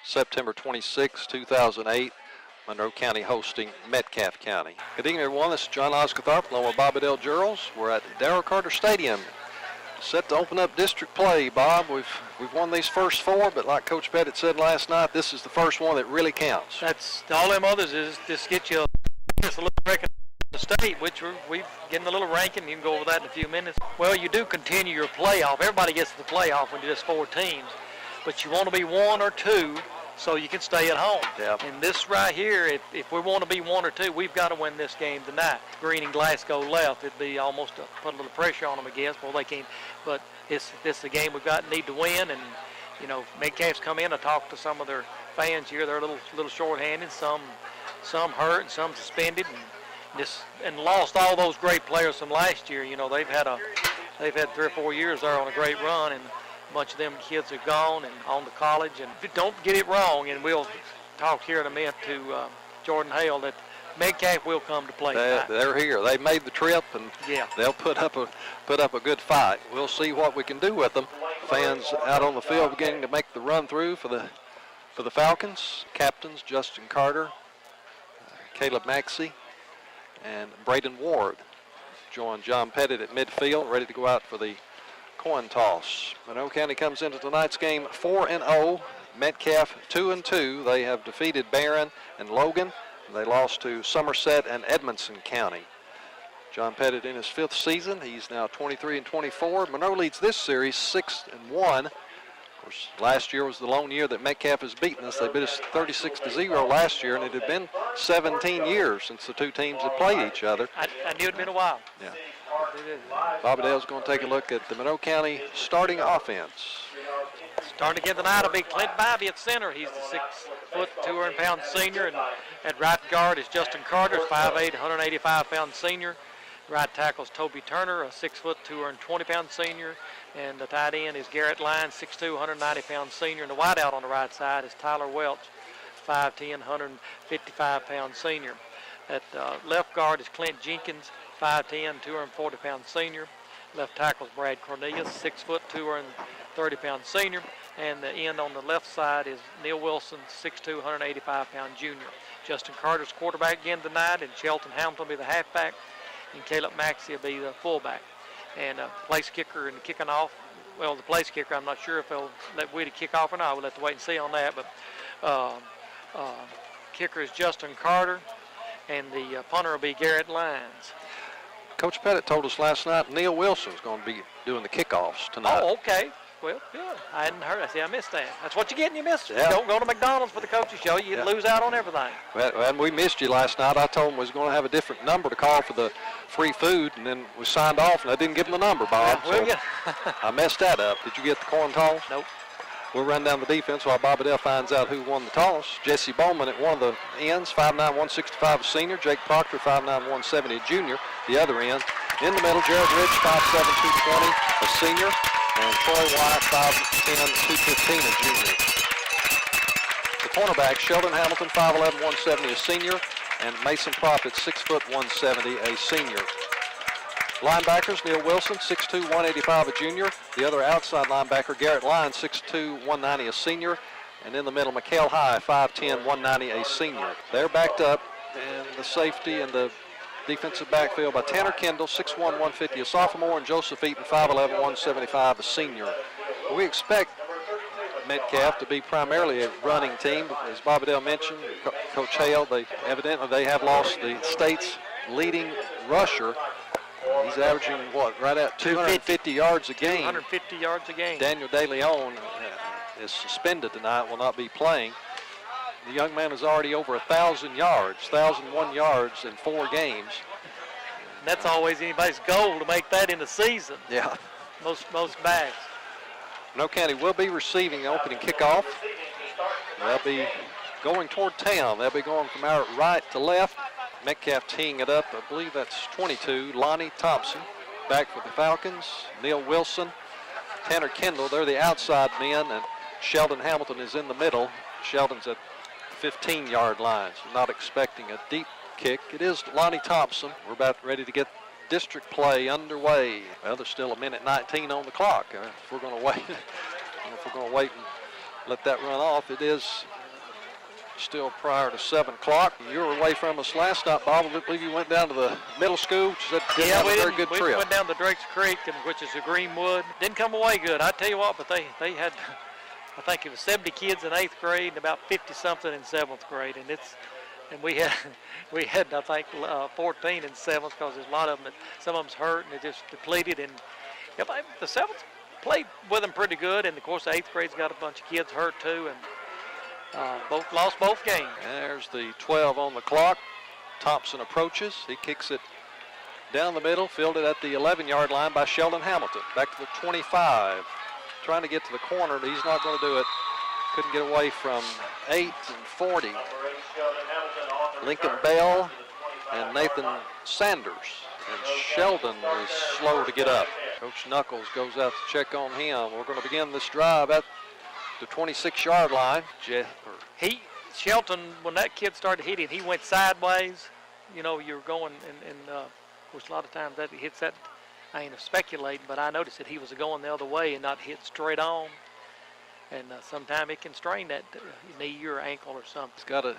September 26, 2008. Monroe County hosting Metcalfe County. Good evening, everyone. This is John Oscatharp along with Bobby Dale Girls. We're at Darrell Carter Stadium, set to open up district play. Bob, we've won these first four, but like Coach Pettit said last night, this is the first one that really counts. That's all them others is just get you just a little record of the state, which we've getting a little ranking. You can go over that in a few minutes. Well, you do continue your playoff. Everybody gets to the playoff when you're just 4 teams, but you want to be 1 or 2 so you can stay at home. Yep. And this right here, if we want to be 1 or 2, we've got to win this game tonight. Green and Glasgow left. It'd be almost put a little pressure on them, I guess. Well, they can't. But this is the game we've got need to win. And you know, Metcalfe's come in. I talked to some of their fans here. They're a little short-handed. Some hurt and some suspended, and lost all those great players from last year. You know, they've had 3 or 4 years there on a great run, and a bunch of them kids are gone and on to college. And don't get it wrong, and we'll talk here in a minute to Jordan Hale that Metcalfe will come to play tonight. They're here. They made the trip, and they'll put up a good fight. We'll see what we can do with them. Fans out on the field beginning to make the run through for the Falcons. Captains Justin Carter, Caleb Maxey, and Braden Ward join John Pettit at midfield, ready to go out for the coin toss. Monroe County comes into tonight's game 4-0. Metcalfe 2-2. They have defeated Barron and Logan. They lost to Somerset and Edmondson County. John Pettit in his 5th season. He's now 23-24. Monroe leads this series 6-1. Of course, last year was the lone year that Metcalfe has beaten us. They beat us 36-0 last year, and it had been 17 years since the two teams had played each other. I knew it'd been a while. Yeah. Bobby Dale's going to take a look at the Monroe County starting offense. Starting again tonight will be Clint Bybee at center. He's the 6-foot, 200-pound senior, and at right guard is Justin Carter, 5'8", 185-pound senior. Right tackle is Toby Turner, a 6', 220-pound senior, and the tight end is Garrett Lyons, 6'2", 190-pound senior, and the wideout on the right side is Tyler Welch, 5'10", 155-pound senior. At left guard is Clint Jenkins, 5'10", 240-pound senior. Left tackle is Brad Cornelius, 6', 230-pound senior. And the end on the left side is Neil Wilson, 6'2", 185-pound junior. Justin Carter's quarterback again tonight, and Shelton Hamilton will be the halfback, and Caleb Maxey will be the fullback. And place kicker and kicking off, well, the place kicker, I'm not sure if they'll let Whitty kick off or not. We'll have to wait and see on that. But kicker is Justin Carter, and the punter will be Garrett Lyons. Coach Pettit told us last night Neil Wilson's going to be doing the kickoffs tonight. Oh, okay. Well, good. I hadn't heard. I missed that. That's what you get when you miss it. Yeah. Don't go to McDonald's for the coaches show. You lose out on everything. Well, and we missed you last night. I told him we was going to have a different number to call for the free food, and then we signed off, and I didn't give him the number, Bob. Yeah, so I messed that up. Did you get the coin toss? Nope. We'll run down the defense while Bobby Dale finds out who won the toss. Jesse Bowman at one of the ends, 5'9", 165, a senior. Jake Proctor, 5'9", 170, a junior. The other end. In the middle, Jared Ridge, 5'7", 220, a senior. And Troy White, 5'10", 215, a junior. The cornerback, Sheldon Hamilton, 5'11", 170, a senior. And Mason Profit, 6', 170, a senior. Linebackers, Neil Wilson, 6'2", 185, a junior. The other outside linebacker, Garrett Lyons, 6'2", 190, a senior. And in the middle, Mikhail High, 5'10", 190, a senior. They're backed up in the safety and the defensive backfield by Tanner Kendall, 6'1", 150, a sophomore, and Joseph Eaton, 5'11", 175, a senior. We expect Metcalfe to be primarily a running team. As Bobby Dale mentioned, Coach Hale, they have lost the state's leading rusher. He's averaging, right at 250 yards a game. 250 yards a game. Daniel DeLeon is suspended tonight, will not be playing. The young man is already over 1,000 yards, 1,001 yards in 4 games. That's always anybody's goal to make that in the season. Yeah. Most backs. Monroe County will be receiving the opening kickoff. They'll be going toward town. They'll be going from our right to left. Metcalfe teeing it up. I believe that's 22. Lonnie Thompson back for the Falcons. Neil Wilson, Tanner Kendall, they're the outside men, and Sheldon Hamilton is in the middle. Sheldon's at 15-yard line, so not expecting a deep kick. It is Lonnie Thompson. We're about ready to get district play underway. Well, there's still 1:19 on the clock. If we're going to wait, and let that run off, it is still prior to 7 o'clock. You were away from us last night, Bob. I believe you went down to the middle school. That didn't have a very good trip. We went down to Drake's Creek, which is a Greenwood. Didn't come away good. I tell you what, but they had, I think it was 70 kids in 8th grade and about 50-something in 7th grade. And we had I think 14 in 7th because there's a lot of them. Some of them's hurt and they just depleted. And the 7th played with them pretty good. And of course the 8th grade's got a bunch of kids hurt too. And lost both games. There's the 12 on the clock. Thompson approaches. He kicks it down the middle, fielded at the 11-yard line by Sheldon Hamilton. Back to the 25. Trying to get to the corner, but he's not going to do it. Couldn't get away from 8 and 40. Lincoln Bell and Nathan Sanders. And Sheldon was slow to get up. Coach Knuckles goes out to check on him. We're going to begin this drive at the 26-yard line. Shelton, when that kid started hitting, he went sideways. You know, you're going, and of course, a lot of times that hits that. I ain't speculating, but I noticed that he was going the other way and not hit straight on. And sometimes it can strain that knee or ankle or something. He's got a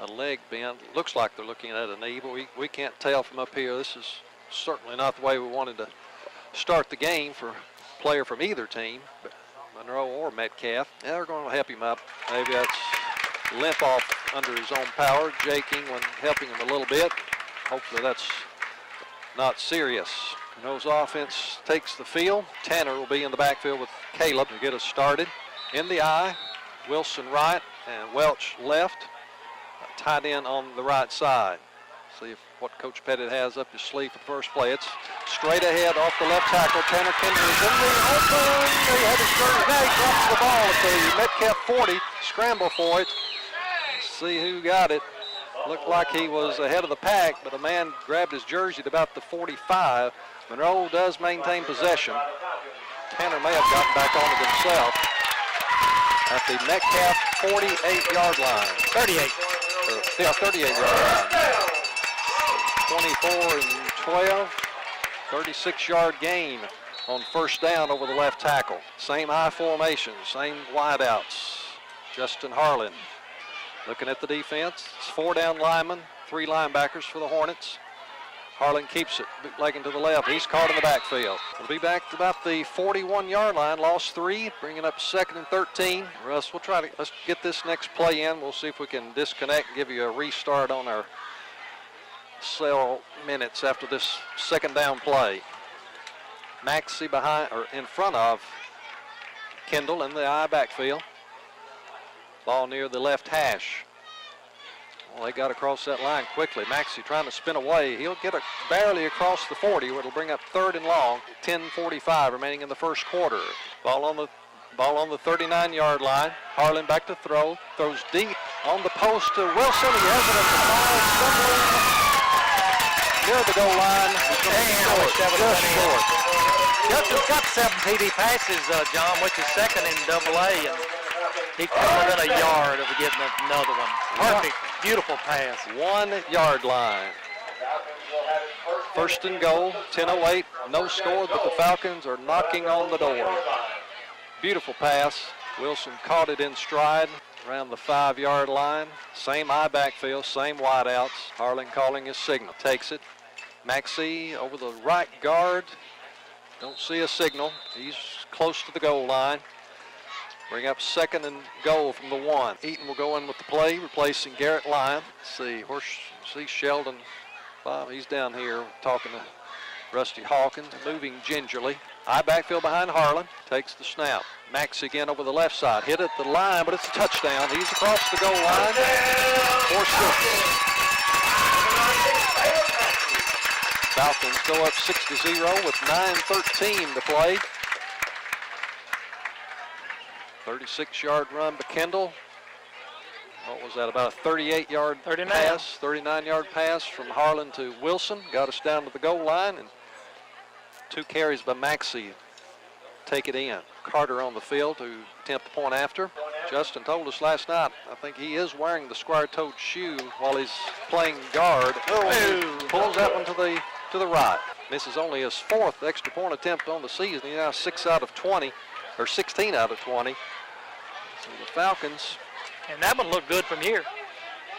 leg bend. Looks like they're looking at a knee, but we can't tell from up here. This is certainly not the way we wanted to start the game for a player from either team, but Monroe or Metcalfe. Yeah, they're going to help him up. Maybe that's limp off under his own power. Jake England helping him a little bit. Hopefully that's not serious. Monroe's offense takes the field. Tanner will be in the backfield with Caleb to get us started. In the I, Wilson right and Welch left. Tight end on the right side. See what Coach Pettit has up his sleeve for the first play. It's straight ahead off the left tackle. Tanner Kinder is in the open. He had his jersey. Now he drops the ball at the Metcalfe 40. Scramble for it. See who got it. Looked like he was ahead of the pack, but a man grabbed his jersey at about the 45. Monroe does maintain possession. Tanner may have gotten back on it himself at the Metcalfe 48-yard line. 38-yard line. 24 and 12. 36-yard gain on first down over the left tackle. Same I formation, same wideouts. Justin Harlan looking at the defense. It's 4 down linemen, 3 linebackers for the Hornets. Harlan keeps it, bootlegging to the left. He's caught in the backfield. We'll be back to about the 41-yard line. Lost 3, bringing up 2nd and 13. Russ, let's get this next play in. We'll see if we can disconnect and give you a restart on our cell minutes after this 2nd down play. Maxey behind, or in front of Kendall in the I backfield. Ball near the left hash. Well, they got across that line quickly. Maxey trying to spin away. He'll get barely across the 40. It'll bring up 3rd and long. 10:45 remaining in the first quarter. Ball on the 39-yard line. Harlan back to throw. Throws deep on the post to Wilson. He has it at the 5, near the goal line. Just short. Justin's got 7 TD passes, John, which is 2nd in AA. And he come within a yard of getting another one. Perfect, beautiful pass. 1-yard line. 1st and goal, 10:08, no score, but the Falcons are knocking on the door. Beautiful pass. Wilson caught it in stride around the 5-yard line. Same I backfield, same wideouts. Harlan calling his signal. Takes it. Maxey over the right guard. Don't see a signal. He's close to the goal line. Bring up 2nd and goal from the 1. Eaton will go in with the play, replacing Garrett Lyon. See Sheldon. Bob, he's down here talking to Rusty Hawkins, moving gingerly. I backfield behind Harlan. Takes the snap. Max again over the left side. Hit at the line, but it's a touchdown. He's across the goal line. 4-6. Falcons go up 6-0 with 9:13 to play. 36-yard run by Kendall. What was that, about a 38-yard pass, 39-yard pass from Harlan to Wilson. Got us down to the goal line, and 2 carries by Maxey take it in. Carter on the field to attempt the point after. Justin told us last night, I think he is wearing the square-toed shoe while he's playing guard. Oh, he pulls that one to the right. Misses only his 4th extra point attempt on the season. He's now 6 out of 20, or 16 out of 20. So the Falcons And that one looked good from here.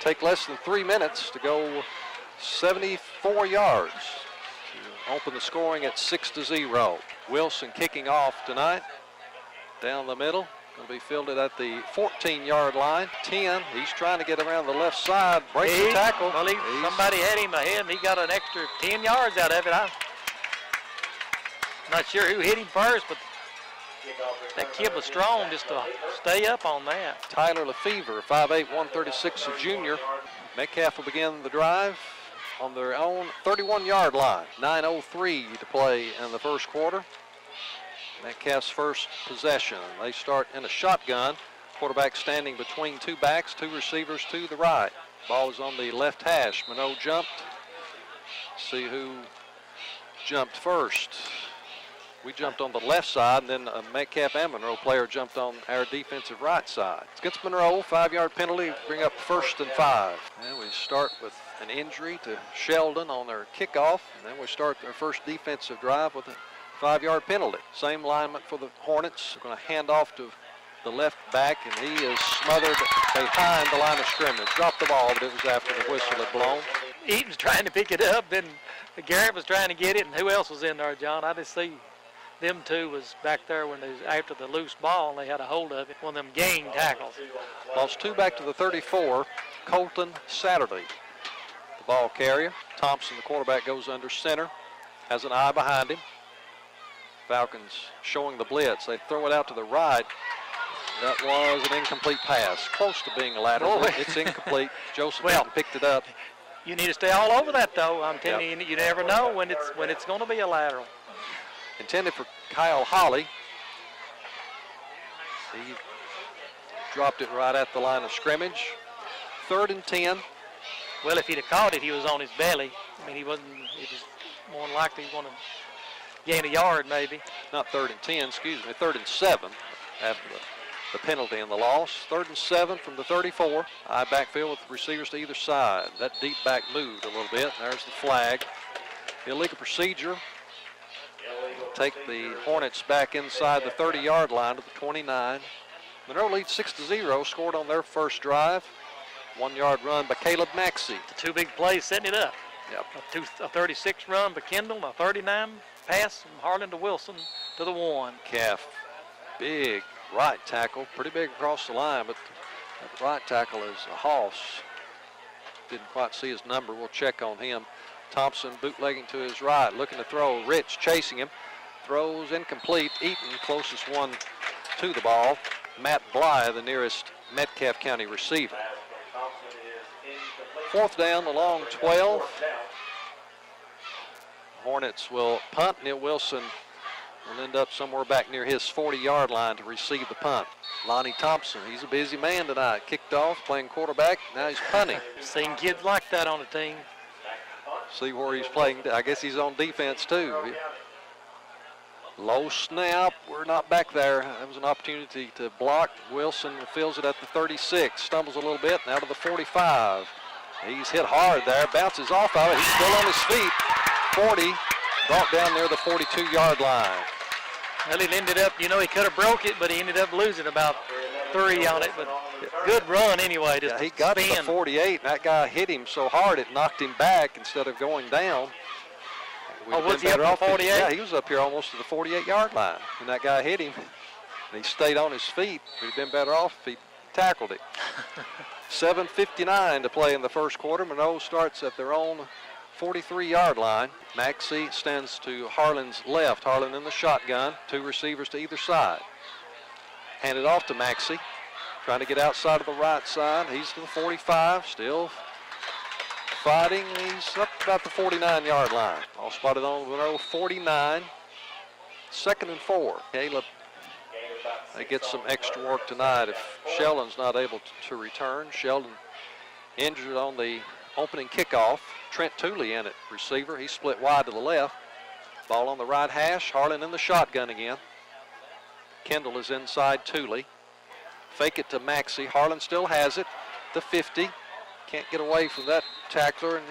Take less than 3 minutes to go 74 yards to open the scoring at 6-0. Wilson kicking off tonight. Down the middle. Going to be fielded at the 14-yard line. 10. He's trying to get around the left side. Breaks the tackle. Well, somebody had him ahead, and he got an extra 10 yards out of it. I'm not sure who hit him first, but that kid was strong just to stay up on that. Tyler Lefevre, 5'8", 136, a junior. Metcalfe will begin the drive on their own 31-yard line. 9:03 to play in the first quarter. Metcalfe's first possession. They start in a shotgun. Quarterback standing between two backs, two receivers to the right. Ball is on the left hash. Monroe jumped. See who jumped first. We jumped on the left side, and then a Metcalfe and Monroe player jumped on our defensive right side. It's against Monroe, 5-yard penalty, bring up 1st and 5. And we start with an injury to Sheldon on their kickoff, and then we start their first defensive drive with a 5-yard penalty. Same lineman for the Hornets. We're going to hand off to the left back, and he is smothered behind the line of scrimmage. Dropped the ball, but it was after the whistle had blown. Eaton's trying to pick it up, then Garrett was trying to get it, and who else was in there, John? I just see them two was back there when they was after the loose ball, and they had a hold of it. One of them gang tackles. Lost 2 back to the 34. Colton Saturday, the ball carrier. Thompson, the quarterback, goes under center. Has an eye behind him. Falcons showing the blitz. They throw it out to the right. That was an incomplete pass. Close to being a lateral. Oh. It's incomplete. Joseph Well, picked it up. You need to stay all over that, though. I'm telling you, you never know when it's going to be a lateral. Intended for Kyle Holly. He dropped it right at the line of scrimmage. 3rd and 10. Well, if he'd have caught it, he was on his belly. I mean, he was more than likely going to gain a yard, maybe. Not 3rd and 10, excuse me. 3rd and 7 after the penalty and the loss. 3rd and 7 from the 34. High backfield with receivers to either side. That deep back moved a little bit. There's the flag. Illegal procedure. Take the Hornets back inside the 30-yard line to the 29. Monroe leads 6-0, scored on their first drive. 1-yard run by Caleb Maxey. The 2 big plays setting it up. Yep. A 36 run by Kendall, a 39 pass from Harlan to Wilson to the 1. Calf, big right tackle, pretty big across the line, but that right tackle is a hoss. Didn't quite see his number. We'll check on him. Thompson bootlegging to his right, looking to throw. Rich chasing him. Throws incomplete. Eaton, closest one to the ball. Matt Bly, the nearest Metcalfe County receiver. 4th down, along 12. Hornets will punt. Neil Wilson will end up somewhere back near his 40-yard line to receive the punt. Lonnie Thompson, he's a busy man tonight. Kicked off, playing quarterback. Now he's punting. Seen kids like that on the team. See where he's playing. I guess he's on defense too. Low snap. We're not back there. That was an opportunity to block. Wilson fills it at the 36. Stumbles a little bit. Now to the 45. He's hit hard there. Bounces off of it. He's still on his feet. 40. Brought down near the 42-yard line. Well, he ended up, he could have broke it, but he ended up losing about 3 on it. But good run anyway. Just he got to the 48, and that guy hit him so hard it knocked him back instead of going down. Was he up to 48? Yeah, he was up here almost to the 48-yard line, and that guy hit him. And he stayed on his feet. He'd been better off if he tackled it. 7:59 to play in the first quarter. Monroe starts at their own 43-yard line. Maxey stands to Harlan's left. Harlan in the shotgun. 2 receivers to either side. Handed off to Maxey. Trying to get outside of the right side. He's to the 45. Still fighting. He's up about the 49-yard line. All spotted on Monroe 49. 2nd and 4. Caleb, they get some extra work tonight if Sheldon's not able to return. Sheldon injured on the opening kickoff. Trent Tooley in at receiver. He split wide to the left. Ball on the right hash. Harlan in the shotgun again. Kendall is inside Tooley. Fake it to Maxey. Harlan still has it. The 50. Can't get away from that tackler, and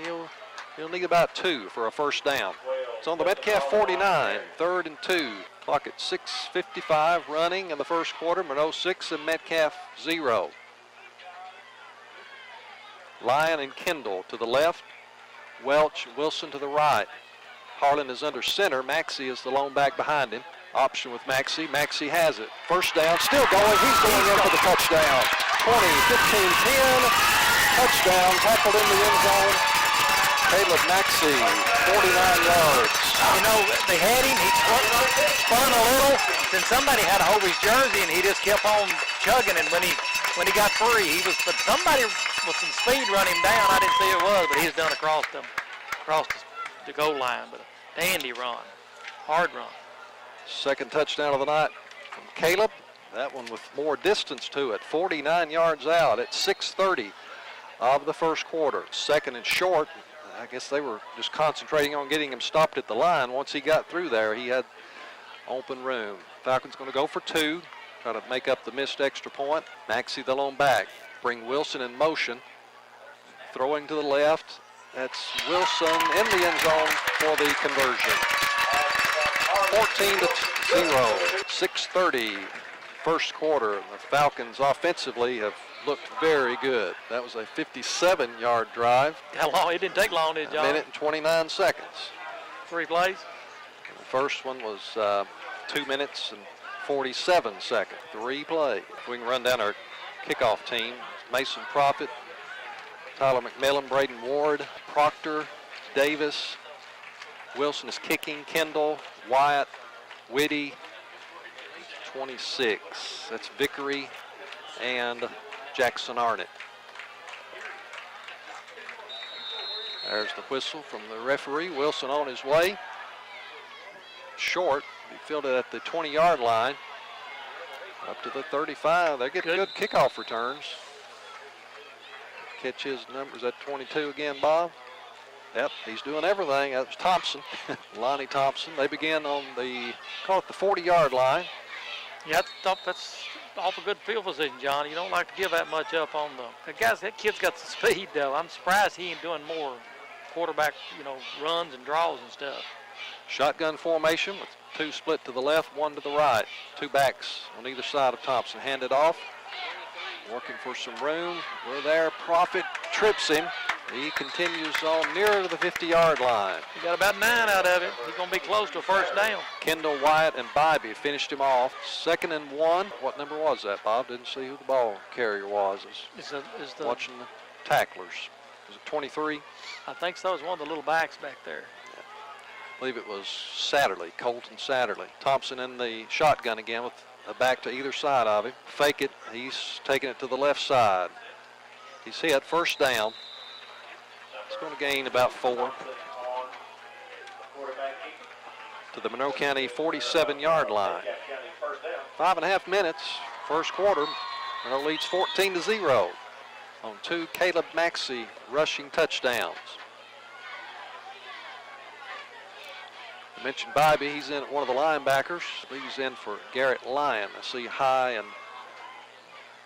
he'll need about 2 for a first down. It's on the Metcalfe 49. 3rd and 2. Clock at 6:55 running in the first quarter. Monroe 6 and Metcalfe 0. Lyon and Kendall to the left. Welch and Wilson to the right. Harlan is under center. Maxey is the lone back behind him. Option with Maxey. Maxey has it. First down, still going. He's going in for the touchdown. 20, 15, 10. Touchdown, tackled in the end zone. Caleb Maxey, 49 yards. You know, they had him. He spun a little. Then somebody had to hold his jersey, and he just kept on chugging. And when he got free, but somebody with some speed run him down. I didn't see who it was, but he's done across the goal line. But a dandy run, hard run. Second touchdown of the night from Caleb. That one with more distance to it. 49 yards out at 6:30 of the first quarter. Second and short. I guess they were just concentrating on getting him stopped at the line. Once he got through there, he had open room. Falcons going to go for 2, try to make up the missed extra point. Maxey the lone back. Bring Wilson in motion. Throwing to the left. That's Wilson in the end zone for the conversion. 14-0. 6:30 first quarter. The Falcons offensively have looked very good. That was a 57-yard drive. How long? It didn't take long, did it, John? A minute and 29 seconds. 3 plays? The first one was 2 minutes and 47 seconds. 3 plays. If we can run down our kickoff team. Mason Profit, Tyler McMillan, Braden Ward, Proctor, Davis. Wilson is kicking. Kendall, Wyatt, Whitty, 26. That's Vickery and Jackson Arnett. There's the whistle from the referee. Wilson on his way. Short. He fielded at the 20-yard line. Up to the 35. They get good kickoff returns. Catch his numbers at 22 again, Bob. Yep, he's doing everything. That's Thompson, Lonnie Thompson. They begin on the 40-yard line. Yeah, that's awful good field position, John. You don't like to give that much up on that kid's got the speed, though. I'm surprised he ain't doing more quarterback, runs and draws and stuff. Shotgun formation with 2 split to the left, 1 to the right. 2 backs on either side of Thompson. Handed off. Working for some room. We're there. Profit trips him. He continues on nearer to the 50-yard line. He got about 9 out of it. He's going to be close to a first down. Kendall, Wyatt, and Bybee finished him off. 2nd and 1. What number was that, Bob? Didn't see who the ball carrier was. Watching the tacklers. Was it 23? I think so. It was one of the little backs back there. Yeah. I believe it was Satterley, Colton Satterley. Thompson in the shotgun again with a back to either side of him. Fake it. He's taking it to the left side. He's hit. First down. It's going to gain about 4 to the Monroe County 47-yard line. 5.5 minutes, first quarter. Monroe leads 14-0 on 2 Caleb Maxey rushing touchdowns. I mentioned Bybee. He's in at one of the linebackers. He's in for Garrett Lyon. I see High and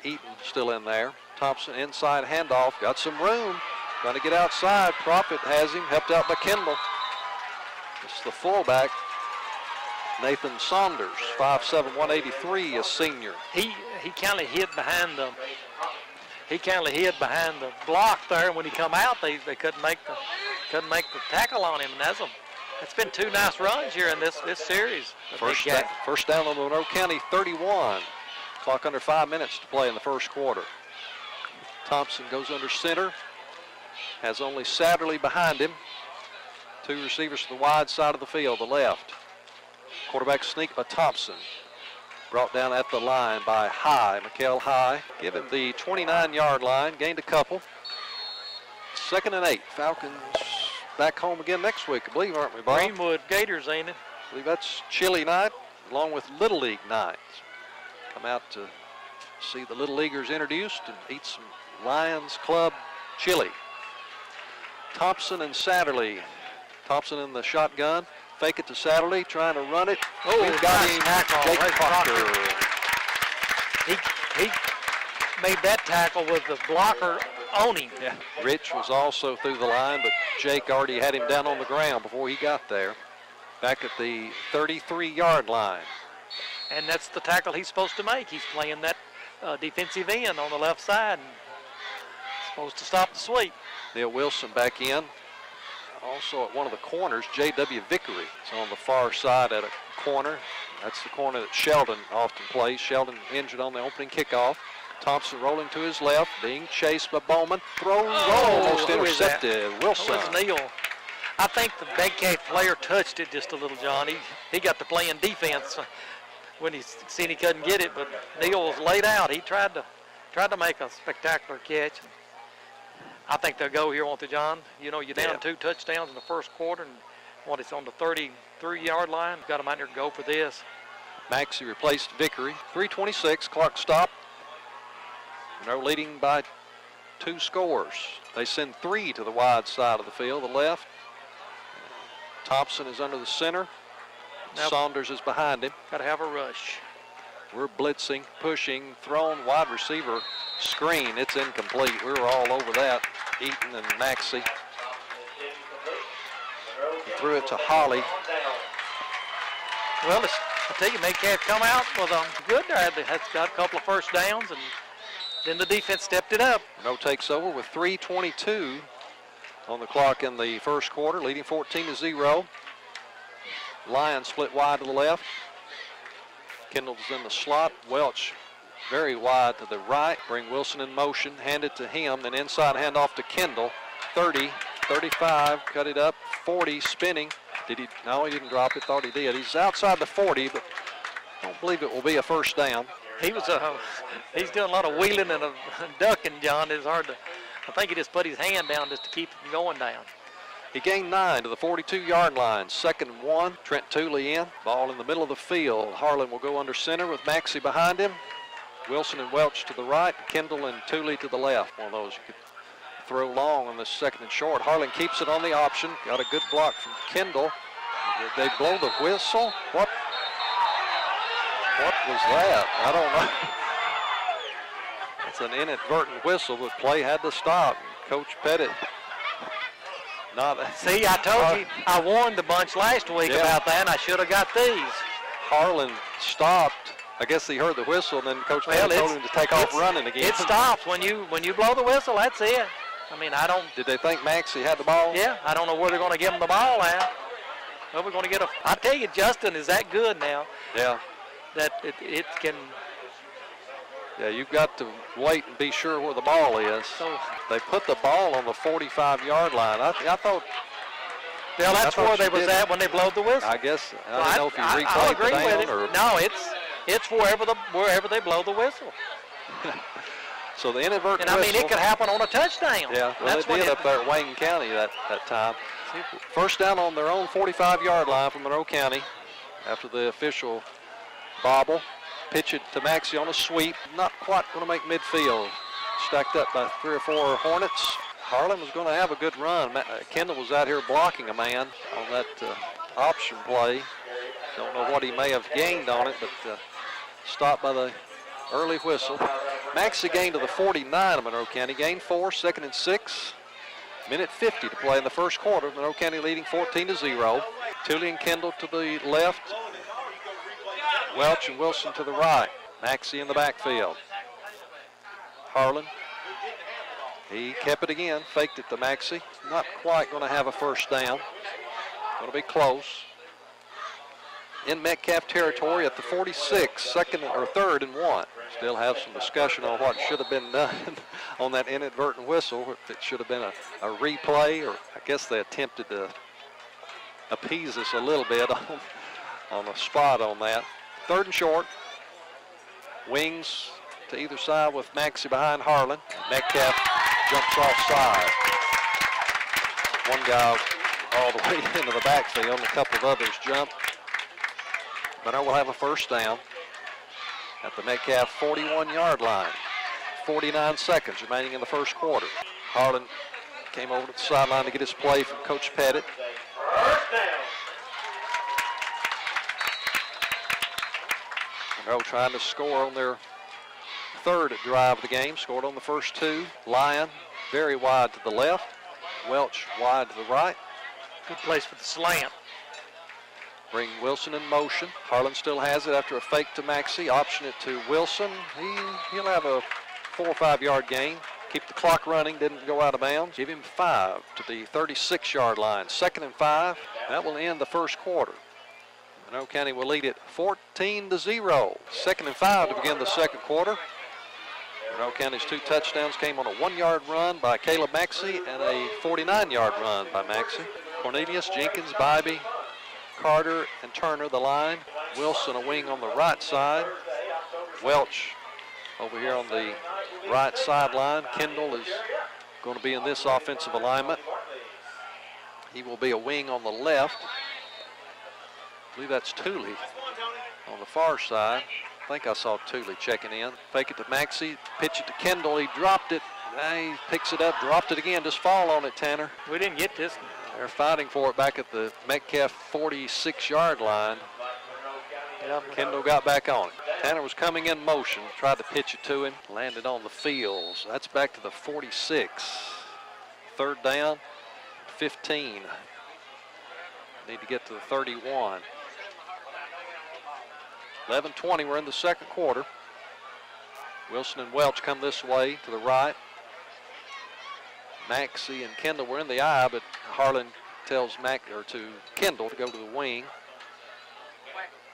Eaton still in there. Thompson inside handoff. Got some room. Trying to get outside. Profit has him. Helped out by Kendall. It's the fullback, Nathan Saunders, 5'7", 183, a senior. He kind of hid behind the block there. When he come out, they couldn't make the tackle on him. And that's been 2 nice runs here in this series. First down on the Monroe County 31. Clock under 5 minutes to play in the first quarter. Thompson goes under center. Has only Satterley behind him. 2 receivers to the wide side of the field, the left. Quarterback sneak by Thompson. Brought down at the line by High, Mikael High. Give it the 29-yard line, gained a couple. 2nd and 8. Falcons back home again next week, I believe, aren't we, Bob? Greenwood Gators, ain't it? I believe that's Chili night, along with Little League night. Come out to see the Little Leaguers introduced and eat some Lions Club chili. Thompson and Satterley. Thompson in the shotgun. Fake it to Satterley, trying to run it. Oh, he's got him. Jake Proctor. He made that tackle with the blocker on him. Yeah. Rich was also through the line, but Jake already had him down on the ground before he got there. Back at the 33-yard line. And that's the tackle he's supposed to make. He's playing that defensive end on the left side. And Supposed to stop the sweep. Neil Wilson back in. Also at one of the corners, J.W. Vickery. So on the far side at a corner. That's the corner that Sheldon often plays. Sheldon injured on the opening kickoff. Thompson rolling to his left, being chased by Bowman. Throws, almost intercepted. Wilson. That was Neil. I think the Metcalfe player touched it just a little, John. He got to playing defense when he seen he couldn't get it, but Neil was laid out. He tried to make a spectacular catch. I think they'll go here, won't they, John? You know, you're down 2 touchdowns in the first quarter, and it's on the 33-yard line. Got them out there to go for this. Maxey replaced Vickery. 3:26, clock stop. They're leading by 2 scores. They send 3 to the wide side of the field, the left. Thompson is under the center. Now, Saunders is behind him. Got to have a rush. We're blitzing, pushing, thrown, wide receiver screen. It's incomplete. We were all over that. Eaton and Maxey. He threw it to Holly. Well, I tell you, Metcalfe come out with a good there. They got a couple of first downs, and then the defense stepped it up. No takes over with 3:22 on the clock in the first quarter, leading 14-0. Lions split wide to the left. Kendall's in the slot. Welch very wide to the right. Bring Wilson in motion. Hand it to him. Then inside handoff to Kendall. 30, 35. Cut it up. 40. Spinning. Did he? No, he didn't drop it. Thought he did. He's outside the 40, but I don't believe it will be a first down. He's doing a lot of wheeling and ducking, John. It's hard to. I think he just put his hand down just to keep him going down. He gained 9 to the 42-yard line. 2nd and 1. Trent Tooley in. Ball in the middle of the field. Harlan will go under center with Maxey behind him. Wilson and Welch to the right. Kendall and Tooley to the left. One of those you could throw long on this 2nd and short. Harlan keeps it on the option. Got a good block from Kendall. Did they blow the whistle? What was that? I don't know. It's an inadvertent whistle, but play had to stop. Coach Pettit. See, I told you, I warned the bunch last week about that, and I should have got these. Harlan stopped. I guess he heard the whistle, and then Coach Pettit told him to take off running again. It stops when you blow the whistle. That's it. I mean, I don't. Did they think Maxey had the ball? Yeah, I don't know where they're going to give him the ball at. Well, we're going to get a. I tell you, Justin is that good now. Yeah. That it can. Yeah, you've got to wait and be sure where the ball is. So they put the ball on the 45-yard line. I thought. Well, that's where they was at when they blowed the whistle. I guess I don't know if you replayed I'll agree with it. Or no, it's wherever they blow the whistle. So the inadvertent and I whistle. mean, it could happen on a touchdown. Yeah, well, it did up there at Wayne County that time. First down on their own 45-yard line from Monroe County after the official bobble. Pitch it to Maxey on a sweep. Not quite going to make midfield. Stacked up by 3 or 4 Hornets. Harlan was going to have a good run. Kendall was out here blocking a man on that option play. Don't know what he may have gained on it, but stopped by the early whistle. Maxey gained to the 49 of Monroe County. Gained 4, 2nd and 6. Minute 50 to play in the first quarter. Monroe County leading 14-0. Tooley and Kendall to the left. Welch and Wilson to the right. Maxey in the backfield. Harlan. He kept it again, faked it to Maxey. Not quite going to have a first down. Going to be close. In Metcalfe territory at the 46, 3rd and 1. Still have some discussion on what should have been done on that inadvertent whistle. If it should have been a replay, or I guess they attempted to appease us a little bit on the spot on that. 3rd and short. Wings to either side with Maxey behind Harlan. Metcalfe jumps offside. One guy all the way into the backfield, and a couple of others jump. But I will have a first down at the Metcalfe 41-yard line. 49 seconds remaining in the first quarter. Harlan came over to the sideline to get his play from Coach Pettit. First down. Monroe trying to score on their 3rd drive of the game. Scored on the first 2. Lyon very wide to the left. Welch wide to the right. Good place for the slant. Bring Wilson in motion. Harlan still has it after a fake to Maxey. Option it to Wilson. He'll have a 4 or 5 yard gain. keep the clock running, didn't go out of bounds. Give him 5 to the 36-yard line. 2nd and 5. That will end the first quarter. Monroe County will lead it 14-0. 2nd and 5 to begin the second quarter. Monroe County's 2 touchdowns came on a 1-yard run by Caleb Maxey and a 49-yard run by Maxey. Cornelius, Jenkins, Bybee, Carter, and Turner the line. Wilson a wing on the right side. Welch over here on the right sideline. Kendall is going to be in this offensive alignment. He will be a wing on the left. I believe that's Tooley on the far side. I think I saw Tooley checking in. Fake it to Maxey, pitch it to Kendall. He dropped it. He picks it up, dropped it again. Just fall on it, Tanner. We didn't get this. They're fighting for it back at the Metcalfe 46-yard line. Kendall got back on it. Tanner was coming in motion, tried to pitch it to him, landed on the field. So that's back to the 46. 3rd down, 15. Need to get to the 31. 11:20, we're in the second quarter. Wilson and Welch come this way to the right. Maxey and Kendall were in the eye, but Harlan tells to Kendall to go to the wing.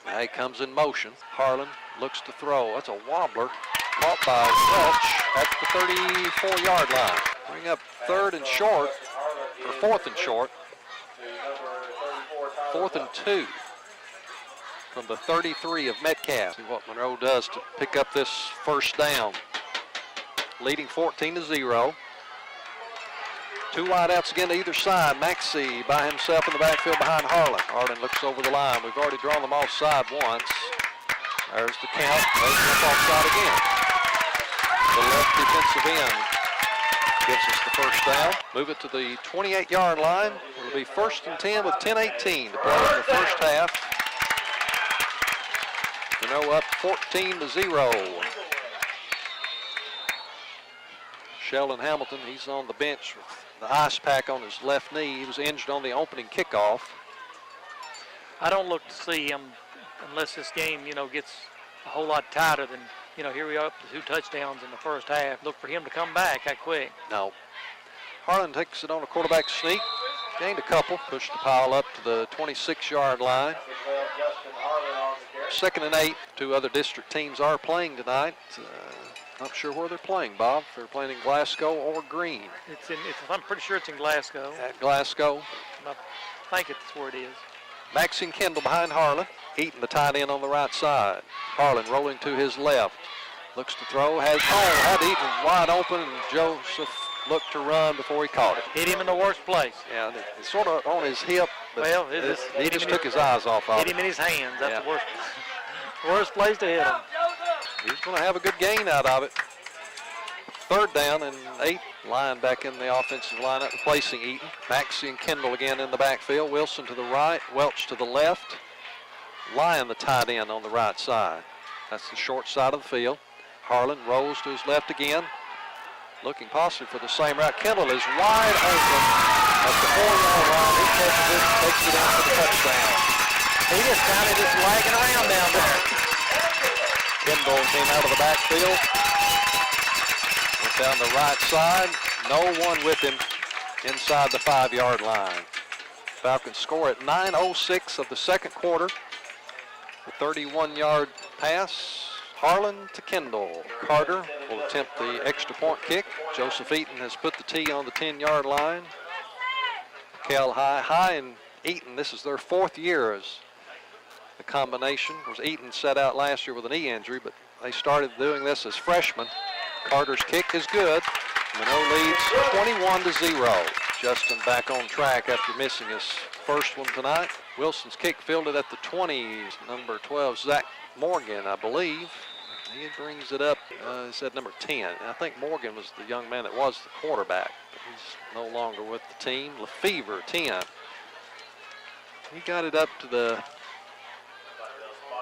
Now he comes in motion. Harlan looks to throw. That's a wobbler. Caught by Welch at the 34-yard line. Bring up 3rd and short, or 4th and short. 4th and 2 from the 33 of Metcalfe. See what Monroe does to pick up this first down. Leading 14-0. 2 wideouts again to either side. Maxey by himself in the backfield behind Harlan. Harlan looks over the line. We've already drawn them offside once. There's the count. They jump offside again. The left defensive end gives us the first down. Move it to the 28-yard line. It'll be 1st and 10 with 10:18 to play in the first half. Monroe up 14-0. Sheldon Hamilton, he's on the bench with the ice pack on his left knee. He was injured on the opening kickoff. I don't look to see him unless this game, gets a whole lot tighter than, here we are up to 2 touchdowns in the first half. Look for him to come back that quick. No. Harlan takes it on a quarterback sneak. Gained a couple. Pushed the pile up to the 26-yard line. 2nd and 8. 2 other district teams are playing tonight. Not sure where they're playing, Bob. If they're playing in Glasgow or Green. I'm pretty sure it's in Glasgow. At Glasgow. I think it's where it is. Max and Kendall behind Harlan. Eaton, the tight end on the right side. Harlan rolling to his left. Looks to throw. Had Eaton wide open, and Joseph looked to run before he caught it. Hit him in the worst place. Yeah, it's sort of on his hip. But well, he just took his eyes off of it. Hit him in his hands. That's the worst place to hit him. He's going to have a good gain out of it. 3rd down and 8. Line back in the offensive lineup, replacing Eaton. Maxey and Kendall again in the backfield. Wilson to the right, Welch to the left. Lyon, the tight end, on the right side. That's the short side of the field. Harlan rolls to his left again, looking possibly for the same route. Kendall is wide open at the 4-yard line. He catches it, takes it in for the touchdown. He just kind of lagging around down there. Kendall came out of the backfield. Went down the right side. No one with him inside the 5-yard line. Falcons score at 9:06 of the second quarter. The 31-yard pass. Harlan to Kendall. Carter will attempt the extra point kick. Joseph Eaton has put the tee on the 10-yard line. Cal High and Eaton, this is their 4th year as a combination. Of course, Eaton set out last year with a knee injury, but they started doing this as freshmen. Carter's kick is good. Monroe leads 21-0. Justin back on track after missing his first one tonight. Wilson's kick fielded at the 20. Number 12, Zach Morgan, I believe. He brings it up, he said number 10. And I think Morgan was the young man that was the quarterback, but he's no longer with the team. Lefevre, 10. He got it up to the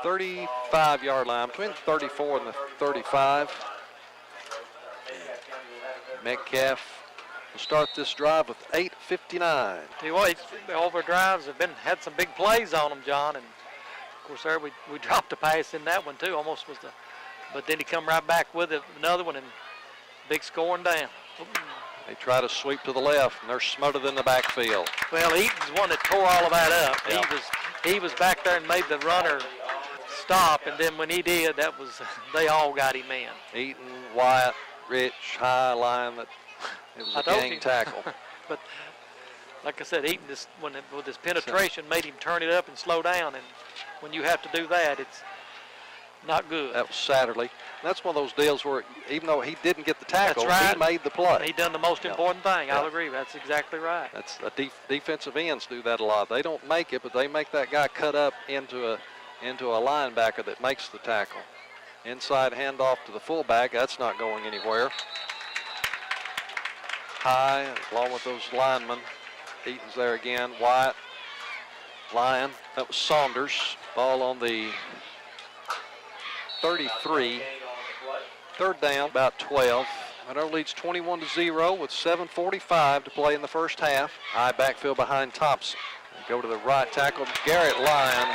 35-yard line, between the 34 and the 35. Metcalfe will start this drive with 8:59. Tell you what, the over drives have had some big plays on them, John, and of course there we dropped a pass in that one too, almost was but then he come right back with another one and big scoring down. They try to sweep to the left, and they're smothered in the backfield. Well, Eaton's one that tore all of that up. Yeah. He was back there and made the runner stop, and then when he did, they all got him in. Eaton, Wyatt, Rich, High, line. It was a gang tackle. But like I said, Eaton, with his penetration, made him turn it up and slow down, and when you have to do that, it's not good. That was Satterley. That's one of those deals where even though he didn't get the tackle, That's right. he made the play. He done the most important thing. I'll agree. That's exactly right. That's defensive ends do that a lot. They don't make it, but they make that guy cut up into a linebacker that makes the tackle. Inside handoff to the fullback. That's not going anywhere. High, along with those linemen. Eaton's there again. Wyatt, Lyon. That was Saunders. Ball on the 33. Third down, about 12. Monroe leads 21-0 with 7:45 to play in the first half. High backfield behind Thompson. They go to the right tackle. Garrett Lyon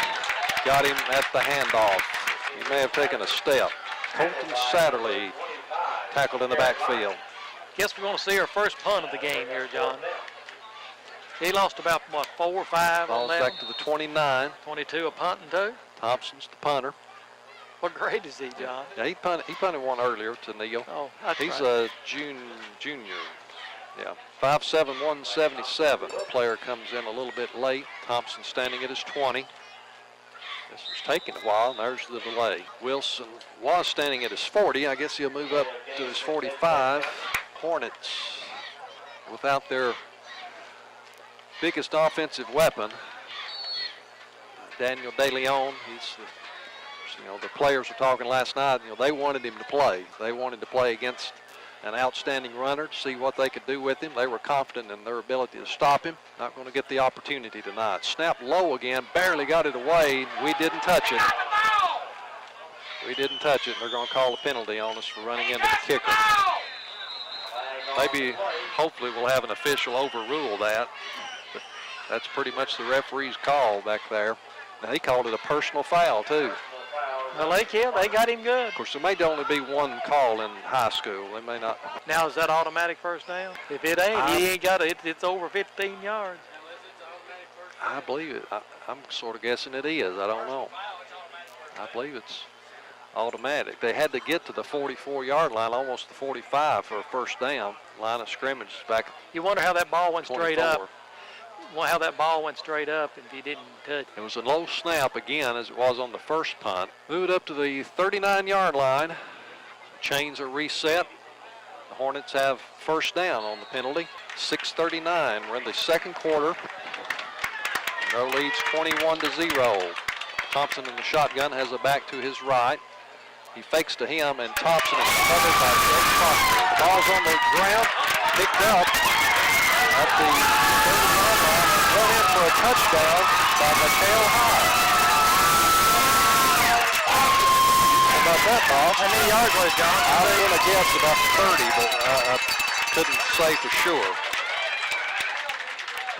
got him at the handoff. He may have taken a step. Colton Satterley tackled in the backfield. Guess we're going to see our first punt of the game here, John. He lost about, 4 or 5 Ball's on that back one? to the 29. 22 a punting too. Thompson's the punter. What grade is he, John? Yeah, he punted one earlier to Neal. Oh, that's He's right. a junior. Yeah, 5'7", 177. The player comes in a little bit late. Thompson standing at his 20. This was taking a while, and there's the delay. Wilson was standing at his 40. I guess he'll move up to his 45. Hornets without their biggest offensive weapon, Daniel DeLeon. He's the players were talking last night. They wanted him to play. They wanted to play against an outstanding runner to see what they could do with him. They were confident in their ability to stop him. Not going to get the opportunity tonight. Snap low again, barely got it away. We didn't touch it. We didn't touch it. They're going to call a penalty on us for running into the kicker. Maybe, hopefully, we'll have an official overrule that. But that's pretty much the referee's call back there. Now, he called it a personal foul, too. Well, they got him good. Of course, there may only be one call in high school. They may not. Now, is that automatic first down? If it ain't, he ain't got it. It's over 15 yards. I believe it. I'm sort of guessing it is. I don't know. I believe it's automatic. They had to get to the 44-yard line, almost the 45 for a first down. Line of scrimmage is back. You wonder how that ball went 24. straight up. How that ball went straight up if he didn't touch. It was a low snap again, as it was on the first punt. Move it up to the 39-yard line. Chains are reset. The Hornets have first down on the penalty. 6:39. We're in the second quarter. Monroe leads 21-0. Thompson in the shotgun has a back to his right. He fakes to him, and Thompson is covered by Jake Proctor. The ball's on the ground, picked up at the 30-yard line, and thrown in for a touchdown by Metcalfe High. How about that, boss? How many yards was it, John? I was going to guess about 30, but I couldn't say for sure.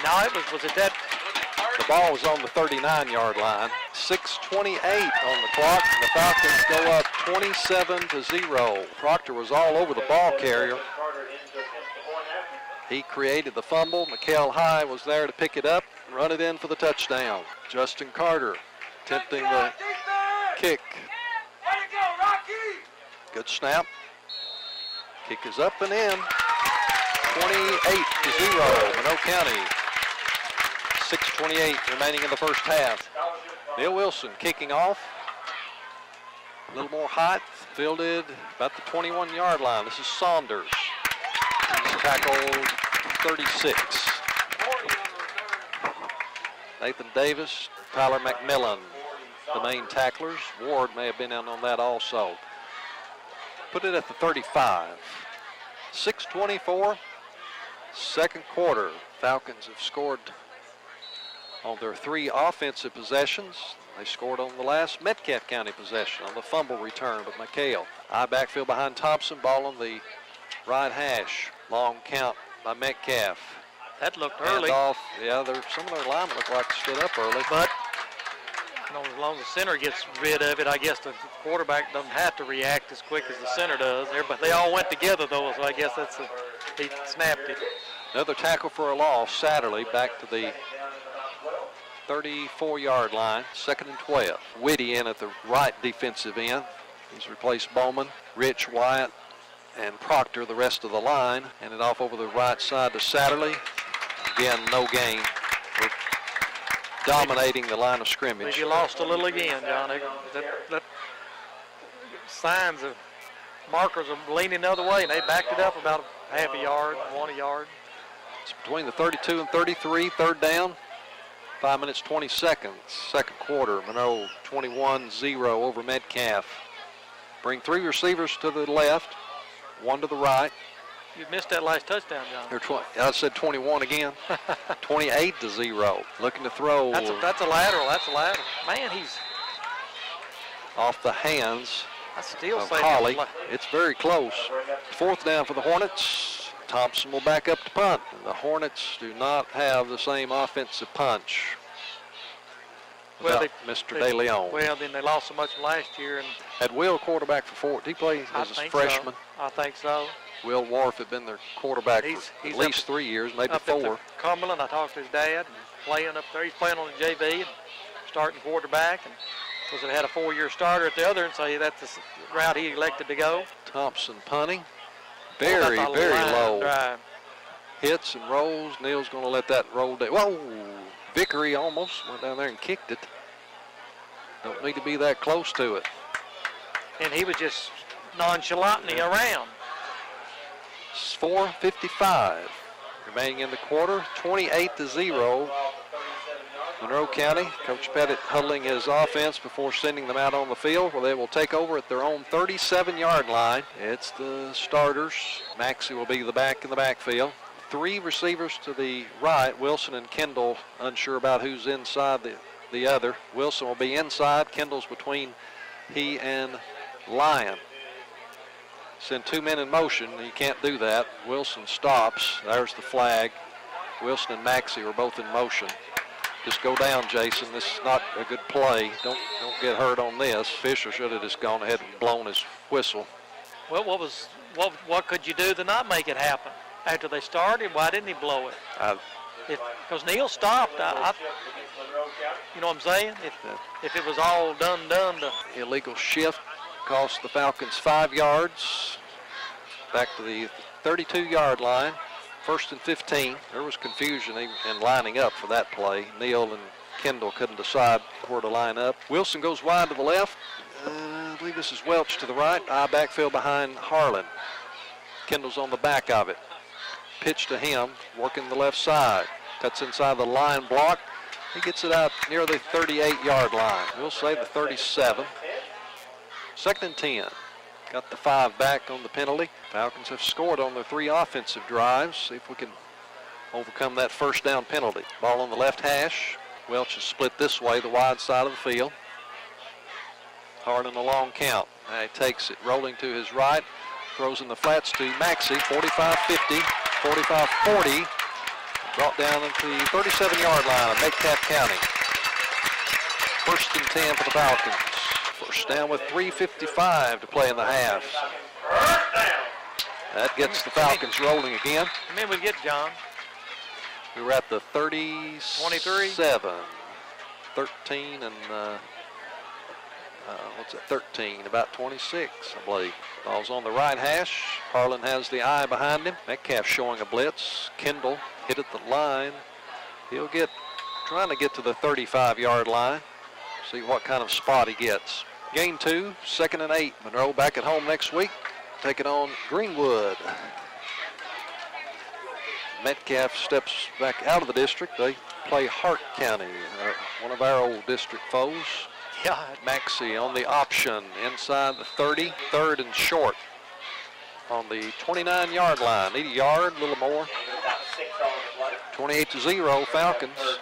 No, was it that? The ball was on the 39-yard line. 6:28 on the clock, and the Falcons go up 27-0. Proctor was all over the ball carrier. He created the fumble. Metcalfe High was there to pick it up and run it in for the touchdown. Justin Carter attempting the kick. Good snap. Kick is up and in. 28-0, Monroe County. 6:28 remaining in the first half. Neil Wilson kicking off. A little more height, fielded about the 21-yard line. This is Saunders. He's tackled 36. Nathan Davis, Tyler McMillan, the main tacklers. Ward may have been in on that also. Put it at the 35. 6:24, second quarter. Falcons have scored on their 3 offensive possessions. They scored on the last Metcalfe County possession on the fumble return with Metcalfe. High backfield behind Thompson, ball on the right hash. Long count by Metcalfe. That looked early. Handoff. Yeah, some of their linemen look like they stood up early. But as long as the center gets rid of it, I guess the quarterback doesn't have to react as quick as the center does. But they all went together, though, so I guess that's he snapped it. Another tackle for a loss. Satterley back to the 34-yard line, 2nd and 12. Whitty in at the right defensive end. He's replaced Bowman, Rich, Wyatt, and Proctor the rest of the line. And it off over the right side to Satterley. Again, no gain. We're dominating the line of scrimmage. You lost a little again, John. That signs of markers are leaning the other way, and they backed it up about half a yard, 1 yard. It's between the 32 and 33, 3rd down. 5 minutes, 20 seconds. 2nd quarter, Monroe 21-0 over Metcalfe. Bring 3 receivers to the left, 1 to the right. You missed that last touchdown, John. I said 21 again. 28-0. Looking to throw. That's a lateral. That's a lateral. Man, he's off the hands of Holly. It's very close. 4th down for the Hornets. Thompson will back up to punt. The Hornets do not have the same offensive punch without Mr. DeLeon. Well, then they lost so much last year. And had Will quarterback for Fort. He played as a freshman. So. I think so. Will Wharf had been their quarterback for at least 3 years, maybe 4. Cumberland, I talked to his dad, and playing up there. He's playing on the JV and starting quarterback. And because it had a 4-year starter at the other, and so that's the route he elected to go. Thompson punting. Very, very low. Drive. Hits and rolls. Neal's going to let that roll down. Whoa! Vickery almost went down there and kicked it. Don't need to be that close to it. And he was just nonchalantly around. 4:55 remaining in the quarter. 28-0. Monroe County. Coach Pettit huddling his offense before sending them out on the field, where they will take over at their own 37-yard line. It's the starters. Maxey will be the back in the backfield. 3 receivers to the right. Wilson and Kendall unsure about who's inside the other. Wilson will be inside. Kendall's between he and Lyon. Send 2 men in motion. You can't do that. Wilson stops. There's the flag. Wilson and Maxey are both in motion. Just go down, Jason. This is not a good play. Don't get hurt on this. Fisher should have just gone ahead and blown his whistle. Well, what could you do to not make it happen? After they started, why didn't he blow it? Because Neal stopped. You know what I'm saying? If it was all done to illegal shift cost the Falcons 5 yards. Back to the 32-yard line. 1st and 15. There was confusion in lining up for that play. Neal and Kendall couldn't decide where to line up. Wilson goes wide to the left. I believe this is Welch to the right. Backfield behind Harlan. Kendall's on the back of it. Pitch to him, working the left side. Cuts inside the line block. He gets it out near the 38-yard line. We'll say the 37. 2nd and 10. Got the 5 back on the penalty. Falcons have scored on their 3 offensive drives. See if we can overcome that 1st down penalty. Ball on the left hash. Welch is split this way, the wide side of the field. Harlan a long count. Now he takes it, rolling to his right. Throws in the flats to Maxey, 45-50, 45-40. Brought down into the 37-yard line of Metcalfe County. 1st and 10 for the Falcons. 1st down with 3:55 to play in the half. That gets the Falcons rolling again. I mean, we get John. We were at the 37. 13 and, 13, about 26, I believe. Ball's on the right hash. Harlan has the eye behind him. Metcalfe showing a blitz. Kendall hit at the line. He'll trying to get to the 35-yard line. See what kind of spot he gets. Gain 2, 2nd and 8. Monroe back at home next week, taking on Greenwood. Metcalfe steps back out of the district. They play Hart County, one of our old district foes. Yeah. Maxey on the option inside the 30, 3rd and short on the 29-yard line. Need a yard, a little more. 28-0 Falcons.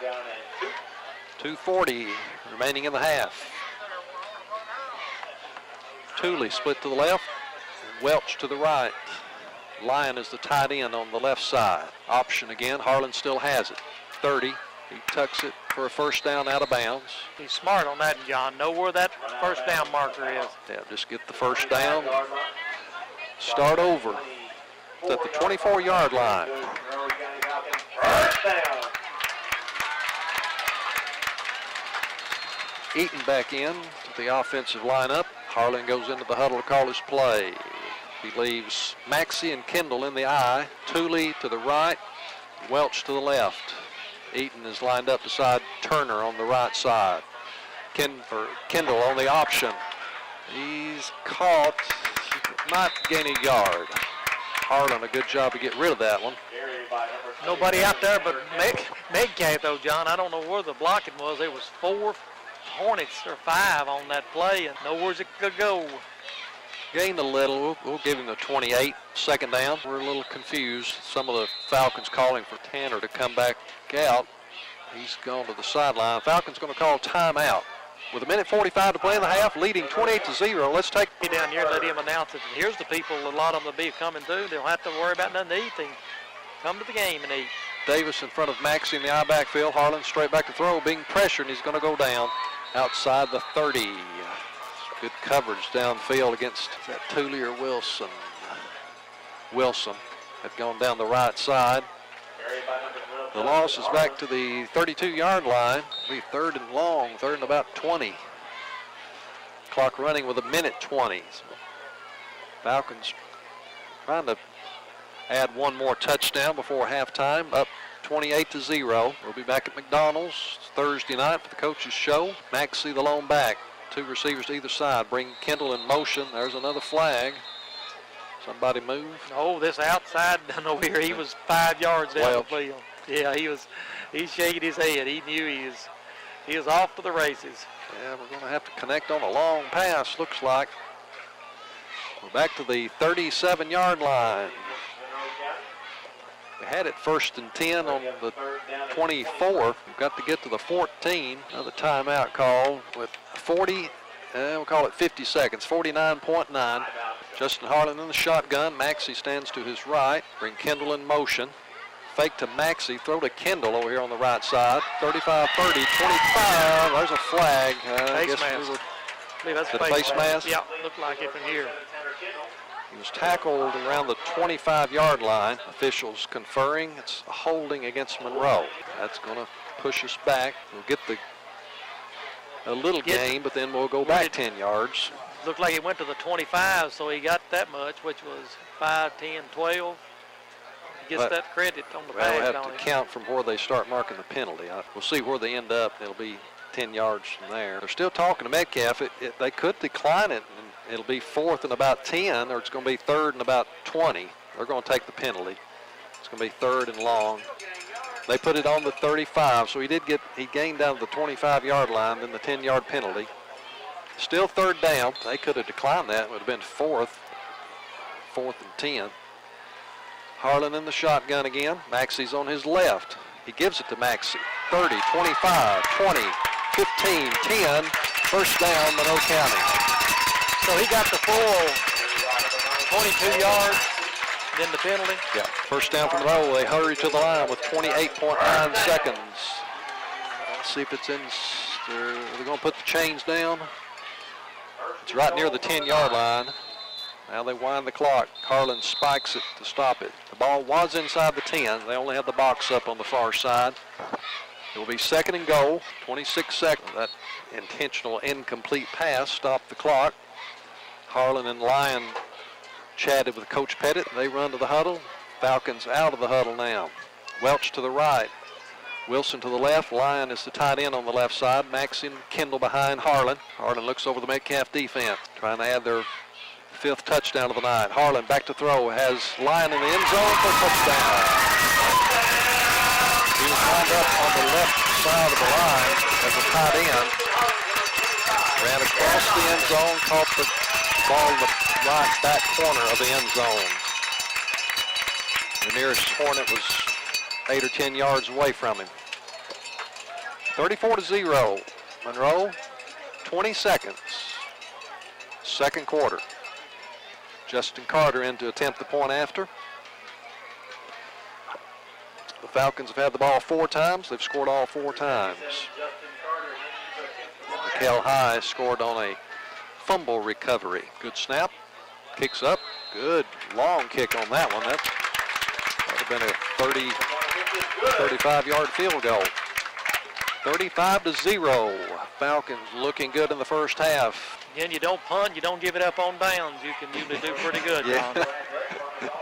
2:40 remaining in the half. Tooley split to the left, Welch to the right. Lyon is the tight end on the left side. Option again, Harlan still has it. 30, he tucks it for a 1st down out of bounds. He's smart on that, John. Know where that 1st down marker is. Yeah, just get the 1st down. Start over. It's at the 24-yard line. Eaton back in to the offensive lineup. Harlan goes into the huddle to call his play. He leaves Maxey and Kendall in the I. Tooley to the right, Welch to the left. Eaton is lined up beside Turner on the right side. Kendall on the option. He's caught, might gain a yard. Harlan, a good job to get rid of that one. Nobody out there but Metcalfe, though, John. I don't know where the blocking was. There was 4 Hornets or 5 on that play, and nowhere it could go. Gained a little. We'll give him the 28, second down. We're a little confused. Some of the Falcons calling for Tanner to come back out. He's gone to the sideline. Falcons going to call timeout. With 1:45 to play in the half, leading 28-0. Let's take Get down here, let him announce it. And here's the people, a lot of them will be coming through. They don't have to worry about nothing to eat. They can come to the game and eat. Davis in front of Maxey in the I backfield. Harlan straight back to throw, being pressured, and he's going to go down outside the 30. Good coverage downfield against that Tooley or Wilson. Wilson had gone down the right side. The loss is back to the 32-yard line. It'll be third and long, third and about 20. Clock running with 1:20. So Falcons trying to add one more touchdown before halftime, up 28-0. We'll be back at McDonald's Thursday night for the coaches' show. Maxey, the lone back. 2 receivers to either side. Bring Kendall in motion. There's another flag. Somebody move. Oh, this outside down over here, he was 5 yards down the field. Yeah, he's shaking his head. He knew he was off to the races. Yeah, we're going to have to connect on a long pass, looks like. We're back to the 37-yard line. We had it 1st and 10 on the 24. We've got to get to the 14. Another timeout call with 40, we'll call it 50 seconds, 49.9. Justin Harlan in the shotgun. Maxey stands to his right. Bring Kendall in motion. Fake to Maxey. Throw to Kendall over here on the right side. 35, 30, 25. There's a flag. Face mask. That's face mask? Yeah, looked like it from here. He was tackled around the 25-yard line. Officials conferring. It's a holding against Monroe. That's going to push us back. We'll get a little gain, but then we'll go back 10 yards. Looked like he went to the 25, so he got that much, which was 5, 10, 12. He gets that credit on the pass. We'll have to he? Count from where they start marking the penalty. We'll see where they end up. It'll be 10 yards from there. They're still talking to Metcalfe. They could decline it, and it'll be 4th and about 10, or it's going to be 3rd and about 20. They're going to take the penalty. It's going to be 3rd and long. They put it on the 35, so he gained down to the 25-yard line, then the 10-yard penalty. Still 3rd down. They could have declined that. It would have been 4th and 10. Harlan in the shotgun again. Maxey's on his left. He gives it to Maxey. 30, 25, 20, 15, 10. First down, Monroe County. So he got the full 22 yards, then the penalty? Yeah, first down from Monroe. They hurry to the line with 28.9 seconds. Let's see if it's in. They're going to put the chains down. It's right near the 10-yard line. Now they wind the clock. Harlan spikes it to stop it. The ball was inside the 10. They only have the box up on the far side. It will be 2nd and goal, 26 seconds. That intentional incomplete pass stopped the clock. Harlan and Lyon chatted with Coach Pettit. They run to the huddle. Falcons out of the huddle now. Welch to the right. Wilson to the left. Lyon is the tight end on the left side. Maxey and Kendall behind Harlan. Harlan looks over the Metcalfe defense, trying to add their 5th touchdown of the night. Harlan back to throw. Has Lyon in the end zone for a touchdown. He was lined up on the left side of the line as a tight end. Ran across the end zone, caught the ball in the right back corner of the end zone. The nearest Hornet was 8 or 10 yards away from him. 34-0. Monroe, 20 seconds. 2nd quarter. Justin Carter in to attempt the point after. The Falcons have had the ball 4 times. They've scored all 4 times. Mikal High scored on a fumble recovery. Good snap. Kicks up. Good long kick on that one. That would have been a 35-yard field goal. 35-0. Falcons looking good in the first half. Again, you don't punt, you don't give it up on downs. You can usually do pretty good, Yeah. John.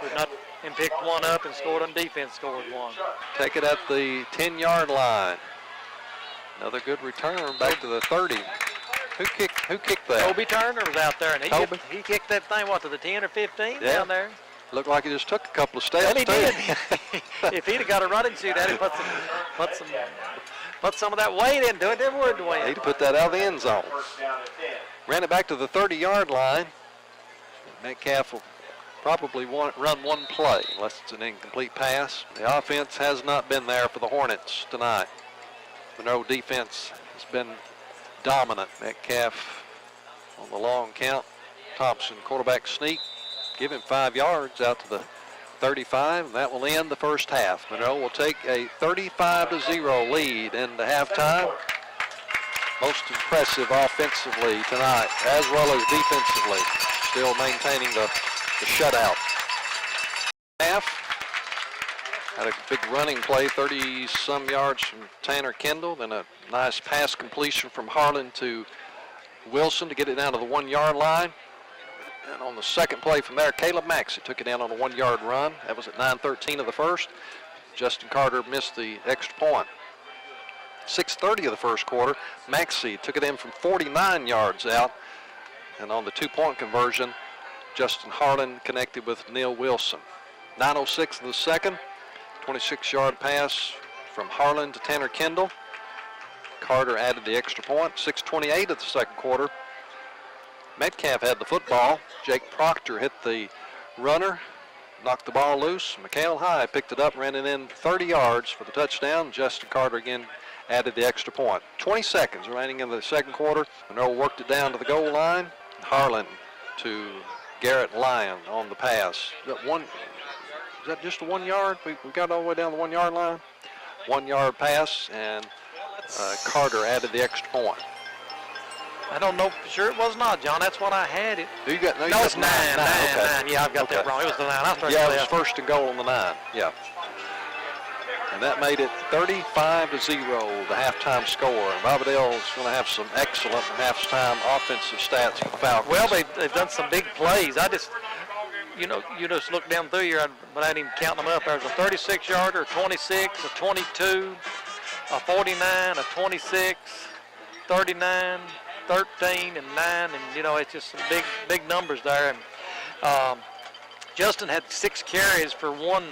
We've not and picked one up and scored on defense, scored one. Take it at the 10-yard line. Another good return back to the 30. Who kicked that? Toby Turner was out there, and he kicked that thing, what, to the 10 or 15 down there? Looked like he just took a couple of steps. And he too. did. If he'd have got a running suit at it, put some of that weight into it, then would win. He'd put that out of the end zone. Ran it back to the 30-yard line. Metcalfe will probably run one play unless it's an incomplete pass. The offense has not been there for the Hornets tonight. Monroe defense has been dominant. Metcalfe on the long count. Thompson quarterback sneak. Give him 5 yards out to the 35, and that will end the first half. Monroe will take a 35-0 lead into halftime. Most impressive offensively tonight, as well as defensively. Still maintaining the shutout. Half had a big running play, 30-some yards from Tanner Kendall, then a nice pass completion from Harlan to Wilson to get it down to the 1-yard line. And on the second play from there, Caleb Maxey took it down on a 1-yard run. That was at 9:13 of the first. Justin Carter missed the extra point. 6:30 of the first quarter, Maxey took it in from 49 yards out. And on the 2-point conversion, Justin Harlan connected with Neil Wilson. 9:06 of the second, 26-yard pass from Harlan to Tanner Kendall. Carter added the extra point. 6:28 of the second quarter, Metcalfe had the football. Jake Proctor hit the runner, knocked the ball loose. Mikhail High picked it up, ran it in 30 yards for the touchdown. Justin Carter again added the extra point. 20 seconds remaining in the second quarter. Monroe worked it down to the goal line. Harlan to Garrett Lyon on the pass. Is that just a 1 yard? We got all the way down the 1-yard line. 1-yard pass, and Carter added the extra point. I don't know for sure it was not, John. That's what I had it. Who you got? No, it's 9. Yeah, I've got that wrong. It was the 9. Yeah, it was first and goal on the 9. Yeah. And that made it 35-0, the halftime score. And Bobadell's going to have some excellent halftime offensive stats for the Falcons. Well, they've done some big plays. I just, you just look down through here, but I didn't even count them up. There's a 36-yarder, a 26, a 22, a 49, a 26, 39, 13, and 9, and it's just some big numbers there. And Justin had 6 carries for 1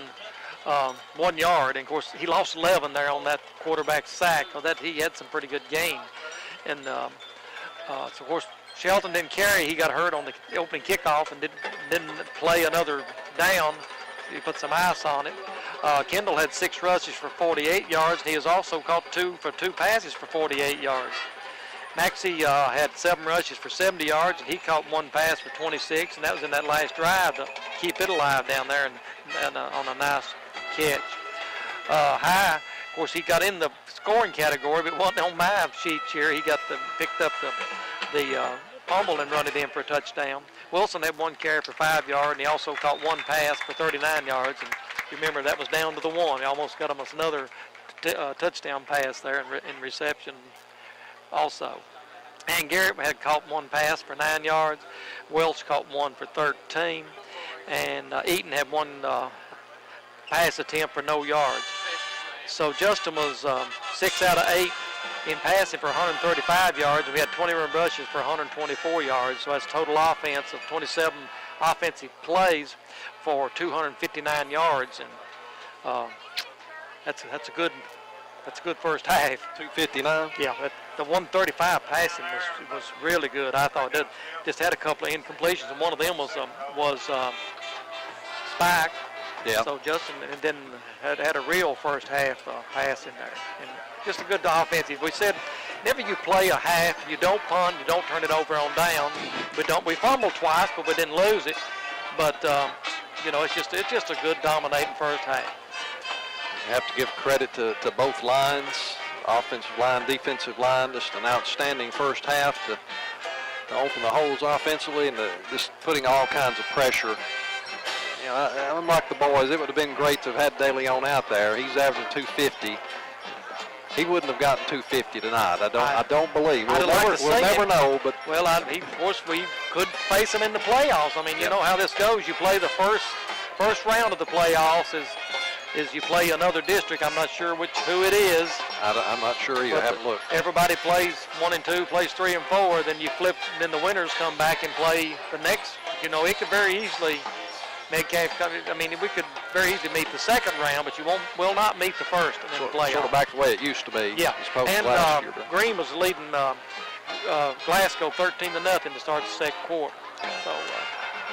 yard, and of course he lost 11 there on that quarterback sack. So that he had some pretty good gain. And so of course Shelton didn't carry. He got hurt on the opening kickoff and didn't play another down. He put some ice on it. Kendall had 6 rushes for 48 yards. And he has also caught 2 passes for 48 yards. Maxey had 7 rushes for 70 yards, and he caught 1 pass for 26, and that was in that last drive to keep it alive down there and on a nice catch. High, of course, he got in the scoring category, but wasn't on my sheets here. He picked up the fumble and run it in for a touchdown. Wilson had 1 carry for 5 yards, and he also caught 1 pass for 39 yards. And you remember that was down to the 1. He almost got him another touchdown pass there in reception also. And Garrett had caught 1 pass for 9 yards. Welch caught 1 for 13. And Eaton had 1 pass attempt for no yards. So Justin was 6 out of 8 in passing for 135 yards, and we had 21 rushes for 124 yards. So that's total offense of 27 offensive plays for 259 yards, and that's a good first half. 259. Yeah, the 135 passing was really good. I thought it just had a couple of incompletions, and one of them was Spike. Yeah. So Justin and then had a real first half pass in there, and just a good offensive. We said whenever you play a half, you don't punt, you don't turn it over on down. We fumbled twice, but we didn't lose it. But it's just a good dominating first half. You have to give credit to both lines, offensive line, defensive line, just an outstanding first half to open the holes offensively and just putting all kinds of pressure unlike the boys, it would have been great to have had De Leon out there. He's averaging 250. He wouldn't have gotten 250 tonight. I don't believe. We'll never know. But well, of course, we could face him in the playoffs. I mean, you know how this goes. You play the first round of the playoffs is you play another district. I'm not sure who it is. I'm not sure either. I haven't looked. Everybody plays 1 and 2, plays 3 and 4. Then you flip. Then the winners come back and play the next. You know, it could very easily. Metcalfe, I mean, we could very easily meet the second round, but you will not meet the first in the playoffs. Sort of back the way it used to be. Yeah, and last year, Green was leading Glasgow 13-0 to start the second quarter. So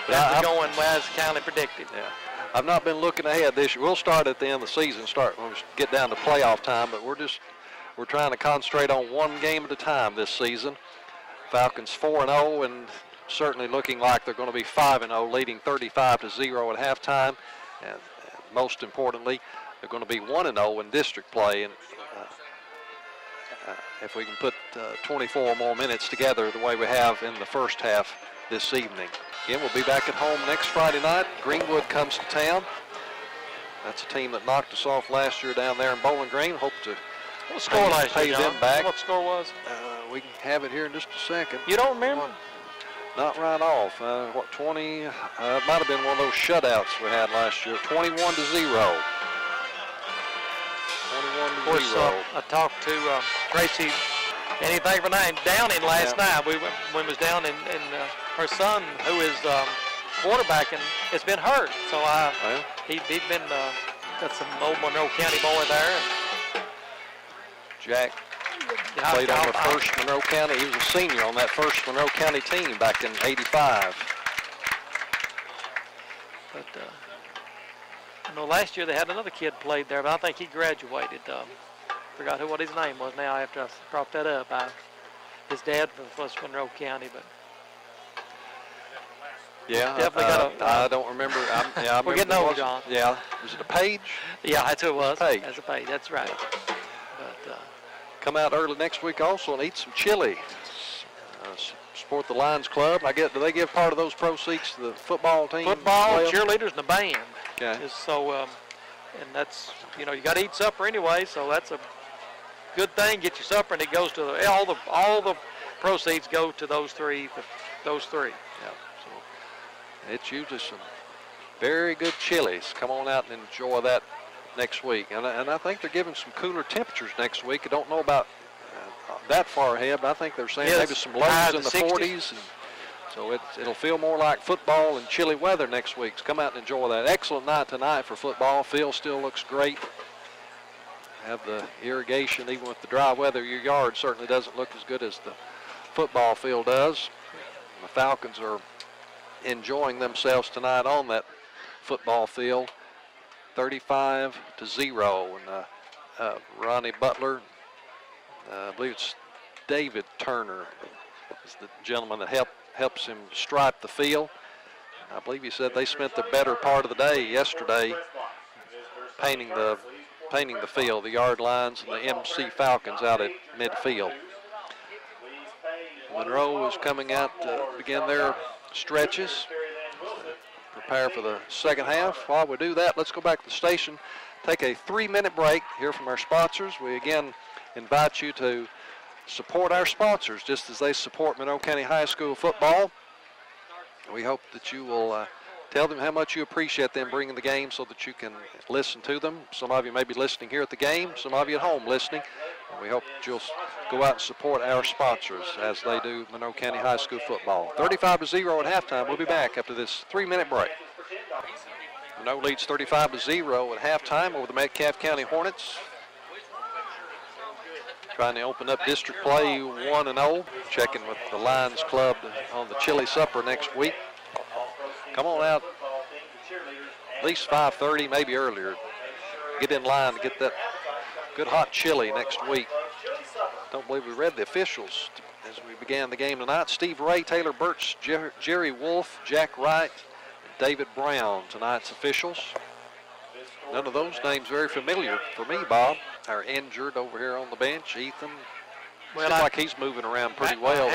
that's going as County predicted. Yeah. I've not been looking ahead this year. We'll start at the end of the season, when we get down to playoff time, but we're trying to concentrate on one game at a time this season. Falcons 4-0 and certainly looking like they're going to be 5-0, leading 35-0 at halftime. And most importantly, they're going to be 1-0 in district play. And if we can put 24 more minutes together the way we have in the first half this evening. Again, we'll be back at home next Friday night. Greenwood comes to town. That's a team that knocked us off last year down there in Bowling Green. Hope to pay them back. What the score was? We can have it here in just a second. You don't remember? Not right off. 20? It might have been one of those shutouts we had last year. 21-0. 21-0. Of course, I talked to Tracy. Anything for Downing last night. We was down, and her son, who is quarterbacking, has been hurt. So he'd been got some old Monroe County boy there. And Jack played on the first Monroe County. He was a senior on that first Monroe County team back in '85. But I know last year they had another kid played there, but I think he graduated. Forgot what his name was now after I brought that up. His dad was Monroe County, but yeah, definitely I don't remember. We're getting old, John. Yeah, was it a Page? Yeah, that's who it was. Page. That's a Page. That's right. But come out early next week also and eat some chili. Support the Lions Club. Do they give part of those proceeds to the football team? Football, cheerleaders, and the band. Okay. So, and that's, you got to eat supper anyway, so that's a good thing. Get your supper, and it goes to all the proceeds go to those three. Yeah. So it's usually some very good chilies. Come on out and enjoy that next week. And I think they're giving some cooler temperatures next week. I don't know about that far ahead, but I think they're saying maybe some lows in the 40s. And so it'll feel more like football and chilly weather next week. So come out and enjoy that. Excellent night tonight for football. Field still looks great. Have the irrigation, even with the dry weather. Your yard certainly doesn't look as good as the football field does. The Falcons are enjoying themselves tonight on that football field. 35-0, and Ronnie Butler, I believe it's David Turner, is the gentleman that helps him stripe the field. I believe he said they spent the better part of the day yesterday painting the field, the yard lines, and the MC Falcons out at midfield. Monroe is coming out to begin their stretches, prepare for the second half. While we do that, let's go back to the station, take a 3-minute break, hear from our sponsors. We again invite you to support our sponsors just as they support Monroe County High School football. We hope that you will tell them how much you appreciate them bringing the game so that you can listen to them. Some of you may be listening here at the game, some of you at home listening. And we hope that you'll go out and support our sponsors as they do Monroe County High School football. 35-0 at halftime. We'll be back after this 3-minute break. Monroe leads 35-0 at halftime over the Metcalfe County Hornets. Trying to open up district play 1-0. Checking with the Lions Club on the chili supper next week. Come on out at least 5:30, maybe earlier. Get in line to get that good hot chili next week. Don't believe we read the officials as we began the game tonight. Steve Ray, Taylor Birch, Jerry Wolf, Jack Wright, David Brown, tonight's officials. None of those names very familiar for me, Bob. Our injured over here on the bench, Ethan. Well, looks like he's moving around pretty well.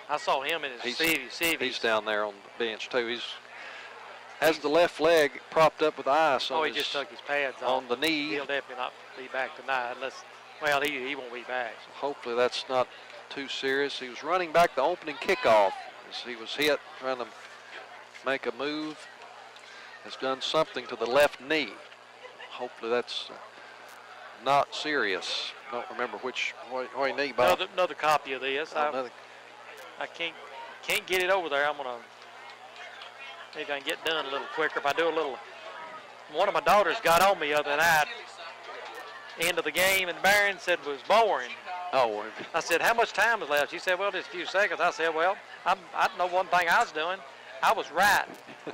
I saw him in his CV. He's down there on the bench too. has the left leg propped up with ice Oh, on, he just took his pads on the knee. He'll definitely not be back tonight unless, well, he won't be back. So hopefully that's not too serious. He was running back the opening kickoff as he was hit, trying to make a move. Has done something to the left knee. Hopefully that's not serious. Don't remember which knee, Bob. Another copy of this. Another. I can't get it over there. I'm gonna maybe I can get done a little quicker if I do a little. One of my daughters got on me the other night. End of the game, and Barron said it was boring. Oh. I said, how much time is left? She said, well, just a few seconds. I said, well, I know one thing I was doing. I was right,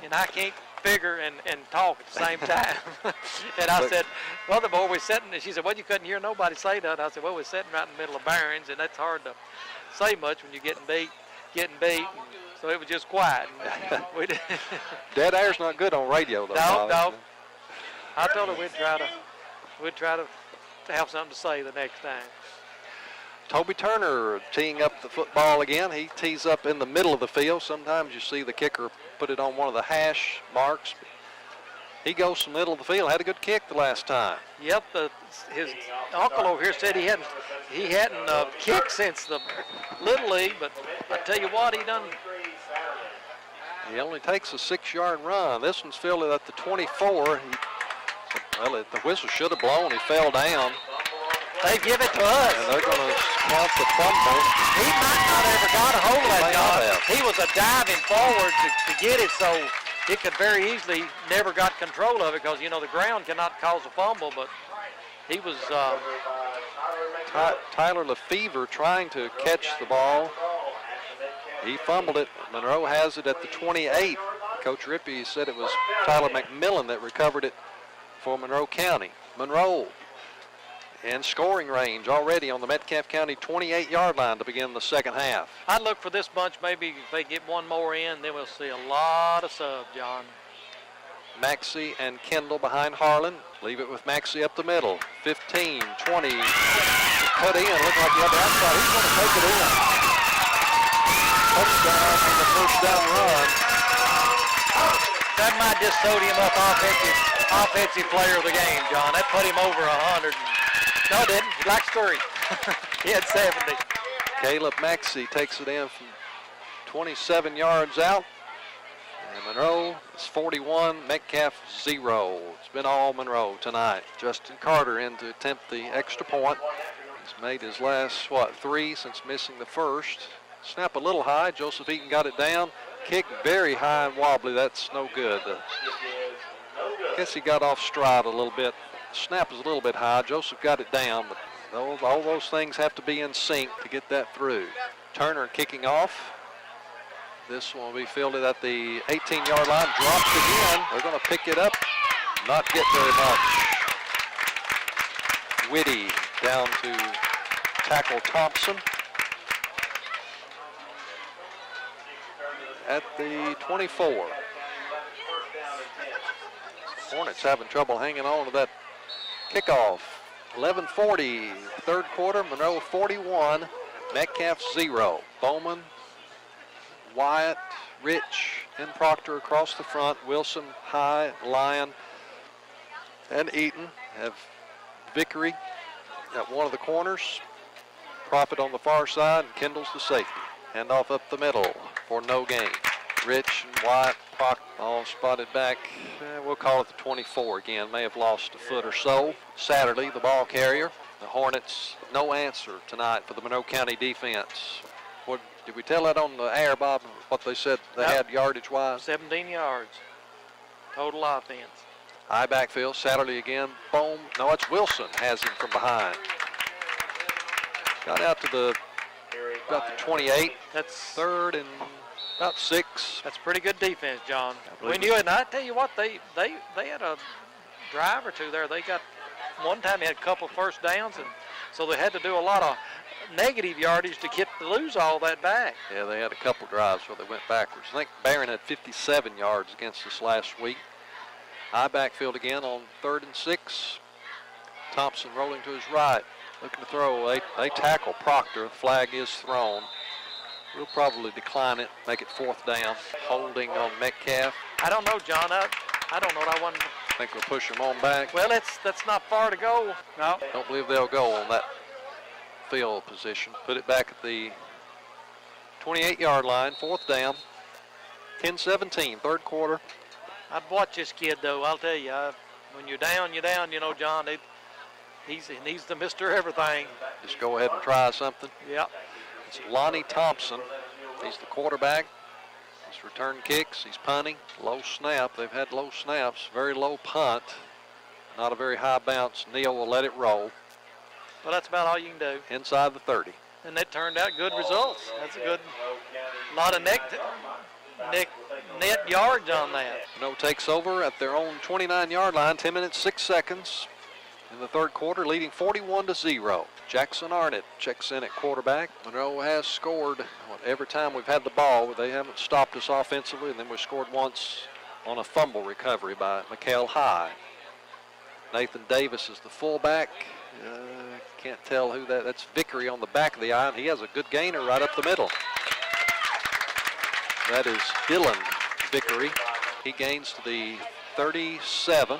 and I can't figure and talk at the same time. And I said, well, the boy was sitting, and she said, well, you couldn't hear nobody say that. I said, well, we're sitting right in the middle of Barron's, and that's hard to say much when you're getting beat. And so it was just quiet. Dead air's not good on radio, though. No. I told her we'd try to have something to say the next time. Toby Turner teeing up the football again. He tees up in the middle of the field. Sometimes you see the kicker put it on one of the hash marks. He goes from the middle of the field. Had a good kick the last time. Yep, his uncle over here said he hadn't kicked since the Little League, but I tell you what, he done. He only takes a 6-yard run. This one's fielded at the 24. The whistle should have blown. He fell down. They give it to us. And they're going to count the fumble. He might not have ever got a hold of that guy. He was a diving forward to get it, so it could very easily never got control of it because, you know, the ground cannot cause a fumble, but he was... Tyler Lefevre trying to catch the ball. He fumbled it. Monroe has it at the 28. Coach Rippey said it was Tyler McMillan that recovered it for Monroe County. Monroe in scoring range already on the Metcalfe County 28-yard line to begin the second half. I'd look for this bunch. Maybe if they get one more in, then we'll see a lot of sub, John. Maxey and Kendall behind Harlan. Leave it with Maxey up the middle. 15, 20. Cut in. Looking like the other outside. He's going to take it in. Touchdown on the first down run. That might just sewed him up offensive player of the game, John. That put him over 100. No, it didn't. He likes 30. He had 70. Caleb Maxey takes it in from 27 yards out. And Monroe is 41, Metcalfe 0. It's been all Monroe tonight. Justin Carter in to attempt the extra point. He's made his last, 3 since missing the first. Snap a little high. Joseph Eaton got it down. Kick very high and wobbly. That's no good. I guess he got off stride a little bit. Snap is a little bit high. Joseph got it down, but all those things have to be in sync to get that through. Turner kicking off. This one will be fielded at the 18-yard line. Dropped again. They're going to pick it up. Not get very much. Whitty down to tackle Thompson. At the 24. Hornets having trouble hanging on to that kickoff. 11:40, third quarter. Monroe 41, Metcalfe 0. Bowman, Wyatt, Rich, and Proctor across the front. Wilson, High, Lyon, and Eaton have Vickery at one of the corners. Prophet on the far side, and Kendall's the safety. Handoff up the middle for no gain. Rich and Wyatt, Proctor all spotted back. We'll call it the 24 again. May have lost a foot or so. Satterley, the ball carrier. The Hornets, no answer tonight for the Monroe County defense. What did we tell that on the air, Bob, what they said they had yardage-wise? 17 yards. Total offense. High backfield. Satterley again. Boom. No, it's Wilson has him from behind. Got out to about the 28. That's third and about 6. That's pretty good defense, John. We knew it. And I tell you what, they had a drive or two there. They got one time they had a couple first downs, and so they had to do a lot of negative yardage to lose all that back. Yeah, they had a couple drives where they went backwards. I think Barron had 57 yards against us last week. High backfield again on 3rd and 6. Thompson rolling to his right, looking to throw. They tackle Proctor. The flag is thrown. We'll probably decline it, make it 4th down. Holding on Metcalfe. I don't know, John. I don't know. I wasn't. I think we'll push them on back. Well, that's not far to go. No. Don't believe they'll go on that field position. Put it back at the 28-yard line, 4th down. 10-17, third quarter. I'd watch this kid, though. I'll tell you, when you're down, you're down. You know, John. He's the Mr. Everything. Just go ahead and try something. Yep. It's Lonnie Thompson. He's the quarterback. He's return kicks. He's punting. Low snap. They've had low snaps. Very low punt. Not a very high bounce. Neal will let it roll. Well, that's about all you can do. Inside the 30. And that turned out good results. That's a good lot of net yards on that. Minot takes over at their own 29-yard line. 10 minutes, 6 seconds in the third quarter, leading 41-0. Jackson Arnett checks in at quarterback. Monroe has scored every time we've had the ball. They haven't stopped us offensively, and then we scored once on a fumble recovery by Metcalfe High. Nathan Davis is the fullback. Can't tell who that's Vickery on the back of the eye, and he has a good gainer right up the middle. That is Dylan Vickery. He gains to the 37.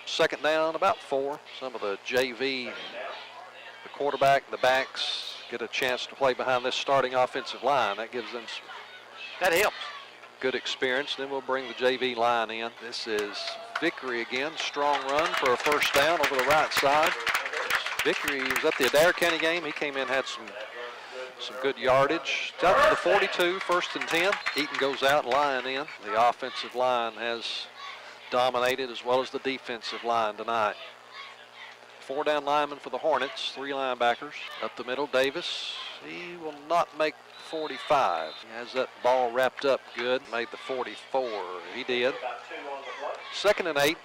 Second down, about 4. Some of the JV, the quarterback, the backs get a chance to play behind this starting offensive line. That gives them some that helps. Good experience. Then we'll bring the JV line in. This is Vickery again. Strong run for a first down over the right side. Vickery was at the Adair County game. He came in, had some good yardage. Up to the 42, 1st and 10. Eaton goes out, line in. The offensive line has dominated as well as the defensive line tonight. 4 down linemen for the Hornets, 3 linebackers. Up the middle, Davis. He will not make 45. He has that ball wrapped up good. Made the 44. He did. 2nd and 8.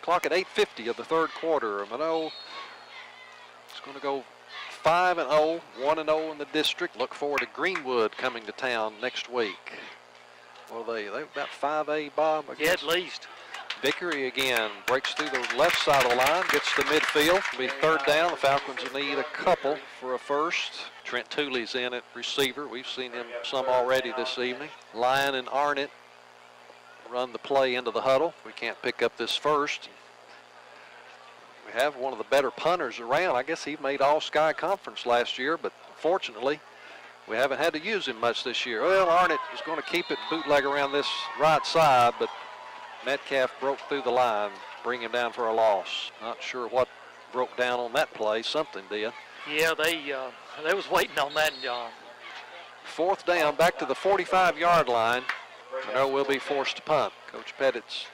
Clock at 8:50 of the third quarter. Minot is going to go 5-0, 1-0 in the district. Look forward to Greenwood coming to town next week. Well, they about 5A, Bob, I guess. Yeah, at least. Vickery again breaks through the left side of the line, gets to midfield. It'll be 3rd down. The Falcons will need a couple for a first. Trent Tooley's in at receiver. We've seen him some already this evening. Lyon and Arnett run the play into the huddle. We can't pick up this first. We have one of the better punters around. I guess he made All-Sky Conference last year, but fortunately, we haven't had to use him much this year. Well, Arnett is going to keep it bootleg around this right side, but Metcalfe broke through the line, bring him down for a loss. Not sure what broke down on that play. Something did. Yeah, they was waiting on that, John. 4th down, back to the 45-yard line. Monroe will be forced to punt. Coach Pettit's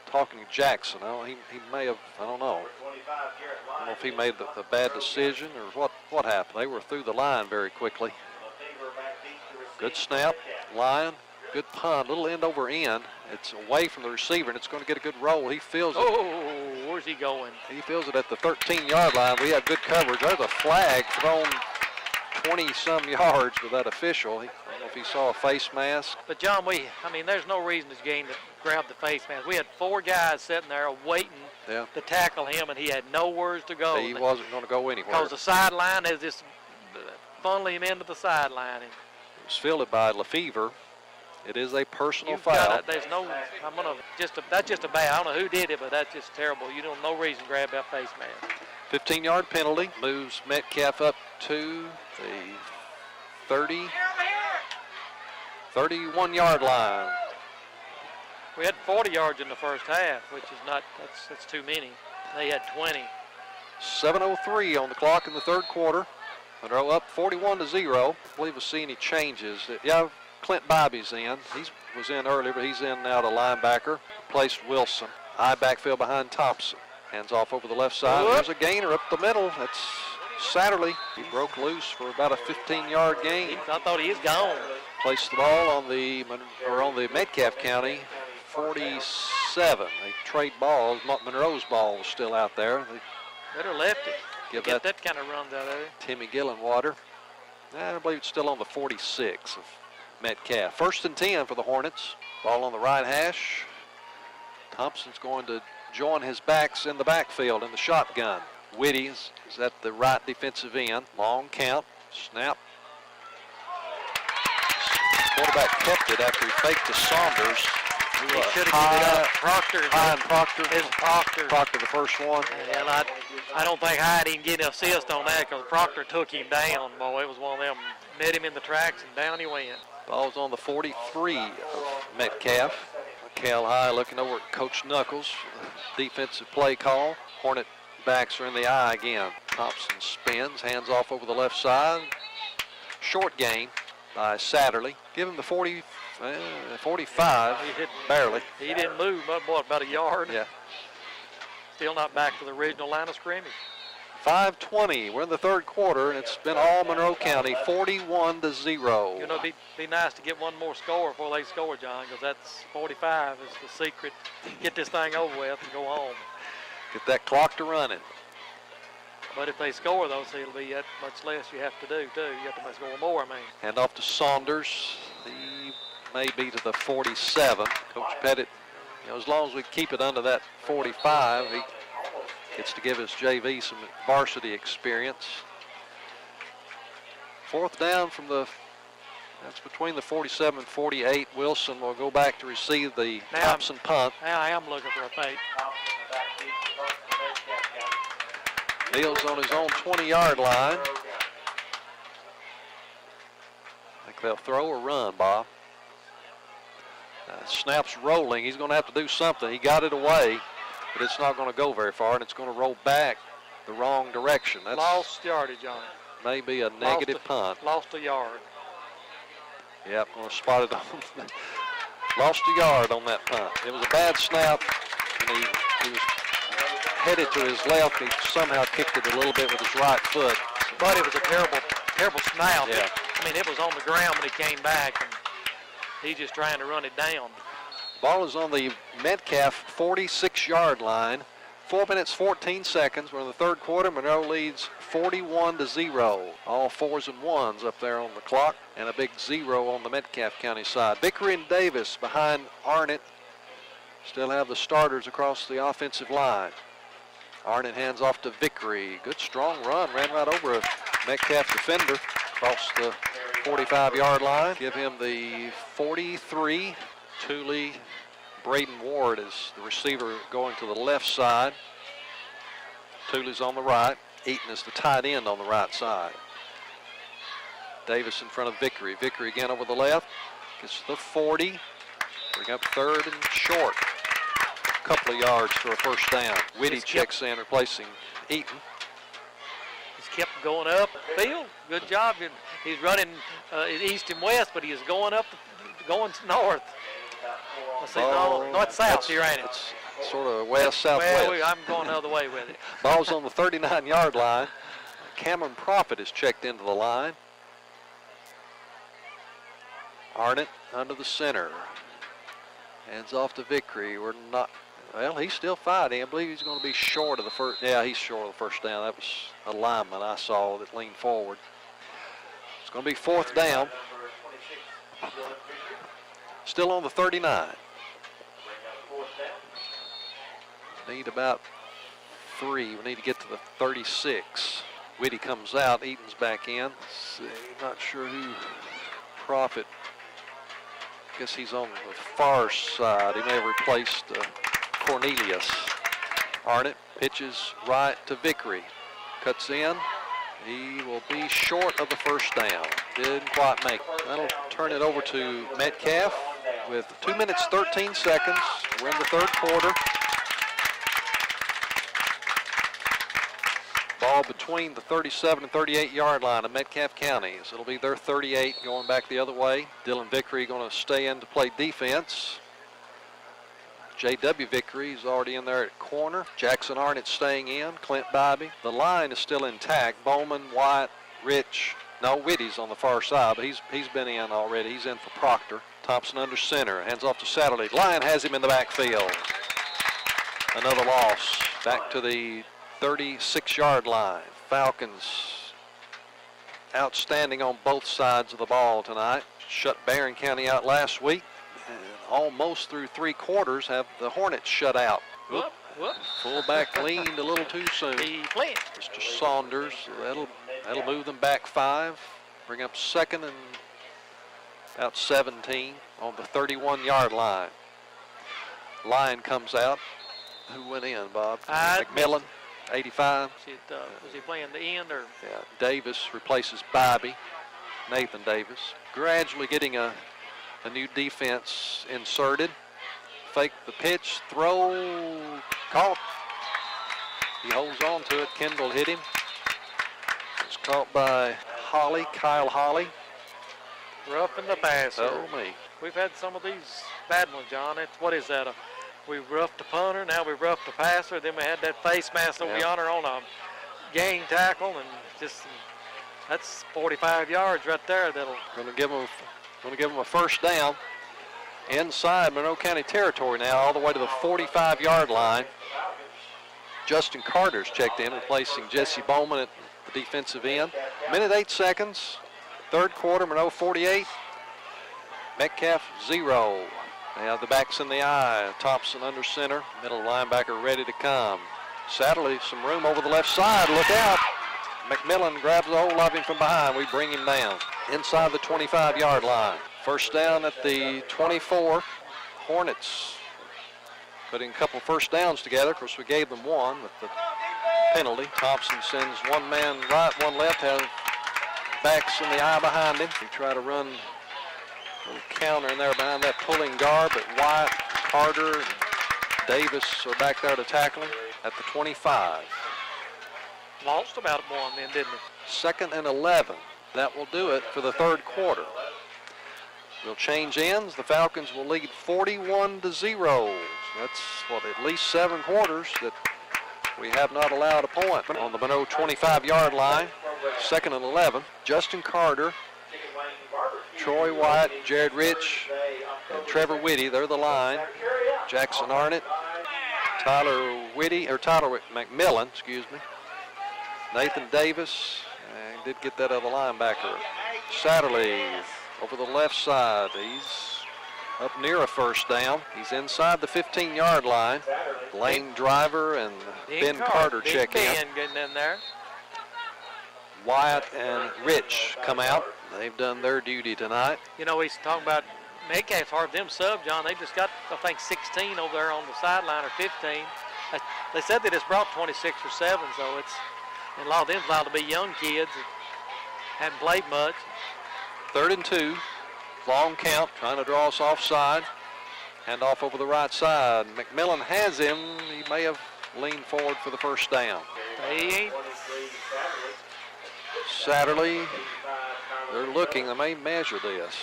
talking to Jackson. He may have, I don't know. I don't know if he made the bad decision or what happened. They were through the line very quickly. Good snap, Lyon. Good punt, little end over end. It's away from the receiver, and it's going to get a good roll. He feels it. Oh, where's he going? He feels it at the 13-yard line. We have good coverage. There's a flag thrown 20-some yards with that official. I don't know if he saw a face mask. But, John, there's no reason this game to grab the face mask. We had 4 guys sitting there waiting to tackle him, and he had nowhere to go. He wasn't going to go anywhere. Because the sideline is just funneling him into the sideline. It was fielded by Lefevre. It is a personal foul. That's just a bad. I don't know who did it, but that's just terrible. You don't no reason to grab that face mask. 15-yard penalty moves Metcalfe up to the 31-yard line. We had 40 yards in the first half, which is that's too many. They had 20. 7:03 on the clock in the third quarter. Monroe up 41-0. I believe we'll see any changes. Yeah, Clint Bobby's in. He was in earlier, but he's in now to linebacker. Replaced Wilson. High backfield behind Thompson. Hands off over the left side. There's a gainer up the middle. That's Satterley. He broke loose for about a 15-yard gain. I thought he was gone. Placed the ball on the Metcalfe County 47. They trade balls. Monroe's ball was still out there. They better left it. Get that kind of run out of there. Timmy Gillenwater. I believe it's still on the 46 of Metcalfe. 1st and 10 for the Hornets. Ball on the right hash. Thompson's going to join his backs in the backfield in the shotgun. Whitty is at the right defensive end. Long count. Snap. Quarterback kept it after he faked to Saunders. He should have given it up. Proctor. Proctor. Proctor. Proctor, the first one. And I don't think Hyde didn't get an assist on that because Proctor took him down. Boy, it was one of them. Met him in the tracks and down he went. Ball's on the 43 of Metcalfe. Cal High looking over at Coach Knuckles. Defensive play call. Hornet backs are in the eye again. Thompson spins, hands off over the left side. Short gain by Satterley. Give him the 45, barely. He didn't move, but what, about a yard? Yeah. Still not back to the original line of scrimmage. 5:20. We're in the third quarter, and it's been all Monroe County, 41-0. You know, it'd be nice to get one more score before they score, John, because that's 45 is the secret. Get this thing over with and go home. Get that clock to running. But if they score, though, see, it'll be that much less you have to do, too. You have to score more, I mean. Hand off to Saunders. He may be to the 47. Coach Pettit, you know, as long as we keep it under that 45, he gets to give his JV some varsity experience. Fourth down from that's between the 47 and 48. Wilson will go back to receive the Thompson punt. Now I am looking for a fake. Neal's on his own 20-yard line. I think they'll throw or run, Bob. Snap's rolling. He's going to have to do something. He got it away, but it's not going to go very far, and it's going to roll back the wrong direction. That's lost yardage on it. Maybe a negative punt. Lost a yard. Yep, going to spot it on. Lost a yard on that punt. It was a bad snap, and he was headed to his left. He somehow kicked it a little bit with his right foot. But it was a terrible snap. Yeah. I mean, it was on the ground when he came back, and he's just trying to run it down. Ball is on the Metcalfe 46-yard line. 4 minutes, 14 seconds. We're in the third quarter. Monroe leads 41-0. All fours and ones up there on the clock, and a big 0 on the Metcalfe County side. Vickery and Davis behind Arnott still have the starters across the offensive line. Arnott hands off to Vickery. Good strong run. Ran right over a Metcalfe defender across the 45-yard line. Give him the 43. Tooley, Braden Ward is the receiver going to the left side. Tooley's on the right. Eaton is the tight end on the right side. Davis in front of Vickery. Vickery again over the left. Gets to the 40. Bring up third and short. A couple of yards for a first down. Whitty checks in, replacing Eaton. He's kept going up the field. Good job. He's running east and west, but he is going up, going north. Let's see, north south here, ain't it? It's sort of west southwest. Well, I'm going the other way with it. Ball's on the 39-yard line. Cameron Prophet is checked into the line. Arnott under the center. Hands off to Vickery. We're not. Well, he's still fighting. I believe he's going to be short of the first. Yeah, he's short of the first down. That was a lineman I saw that leaned forward. It's going to be fourth down. Still on the 39. Need about 3. We need to get to the 36. Whitty comes out. Eaton's back in. Not sure who Prophet. I guess he's on the far side. He may have replaced Cornelius. Arnott pitches right to Vickery. Cuts in. He will be short of the first down. Didn't quite make it. That'll turn it over to Metcalfe with 2 minutes, 13 seconds. We're in the third quarter. Ball between the 37 and 38-yard line of Metcalfe County. So it'll be their 38 going back the other way. Dylan Vickery going to stay in to play defense. J.W. Vickery is already in there at corner. Jackson Arnott staying in. Clint Bybee. The line is still intact. Bowman, White, Rich. No, Whitty's on the far side, but he's been in already. He's in for Proctor. Thompson under center. Hands off to Satterley. Lion has him in the backfield. Another loss. Back to the 36-yard line. Falcons outstanding on both sides of the ball tonight. Shut Barron County out last week. And almost through 3 quarters have the Hornets shut out. Whoop. Fullback leaned a little too soon. He flinched. Mr. Saunders, that'll move them back 5. Bring up second and about 17 on the 31-yard line. line comes out. Who went in, Bob? I McMillan, 85. Was he playing the end or? Yeah, Davis replaces Bobby, Nathan Davis. Gradually getting a new defense inserted. Fake the pitch, throw, caught. He holds on to it. Kendall hit him. It's caught by Holly, Kyle Holly. Roughing the passer. Oh, me. We've had some of these bad ones, John. What is that? We roughed the punter, now we roughed the passer. Then we had that face mask over yonder on a gang tackle, and just that's 45 yards right there. That'll Going to give them a first down inside Monroe County territory now, all the way to the 45-yard line. Justin Carter's checked in, replacing Jesse Bowman at the defensive end. Minute 8 seconds. Third quarter, Monroe 48. Metcalfe 0. Now the back's in the eye. Thompson under center. Middle linebacker ready to come. Satterley, some room over the left side. Look out. McMillan grabs a hold of him from behind. We bring him down inside the 25-yard line. First down at the 24. Hornets putting a couple first downs together. Of course, we gave them one with the penalty. Thompson sends one man right, one left. Has backs in the eye behind him. We try to run a little counter in there behind that pulling guard, but Wyatt, Carter, and Davis are back there to tackle him at the 25. lost about one then, didn't he? Second and 11. That will do it for the third quarter. We'll change ends. The Falcons will lead 41-0. That's at least 7 quarters that we have not allowed a point. On the Monroe 25-yard line, second and 11. Justin Carter, Troy White, Jared Rich, and Trevor Whitty. They're the line. Jackson Arnett, Tyler McMillan, Nathan Davis, and did get that other linebacker. Satterley over the left side. He's up near a first down. He's inside the 15-yard line. Lane Driver and Ben Carter check in. Ben getting in there. Wyatt and Rich come out. They've done their duty tonight. You know, he's talking about Metcalfe's hard them sub, John. They just got, I think, 16 over there on the sideline, or 15. They said they just brought 26 or 7, so it's, and a lot of them's allowed to be young kids that haven't played much. 3rd and 2, long count, trying to draw us offside. Hand off over the right side. McMillan has him. He may have leaned forward for the first down. They ain't. Satterley, they're looking. They may measure this.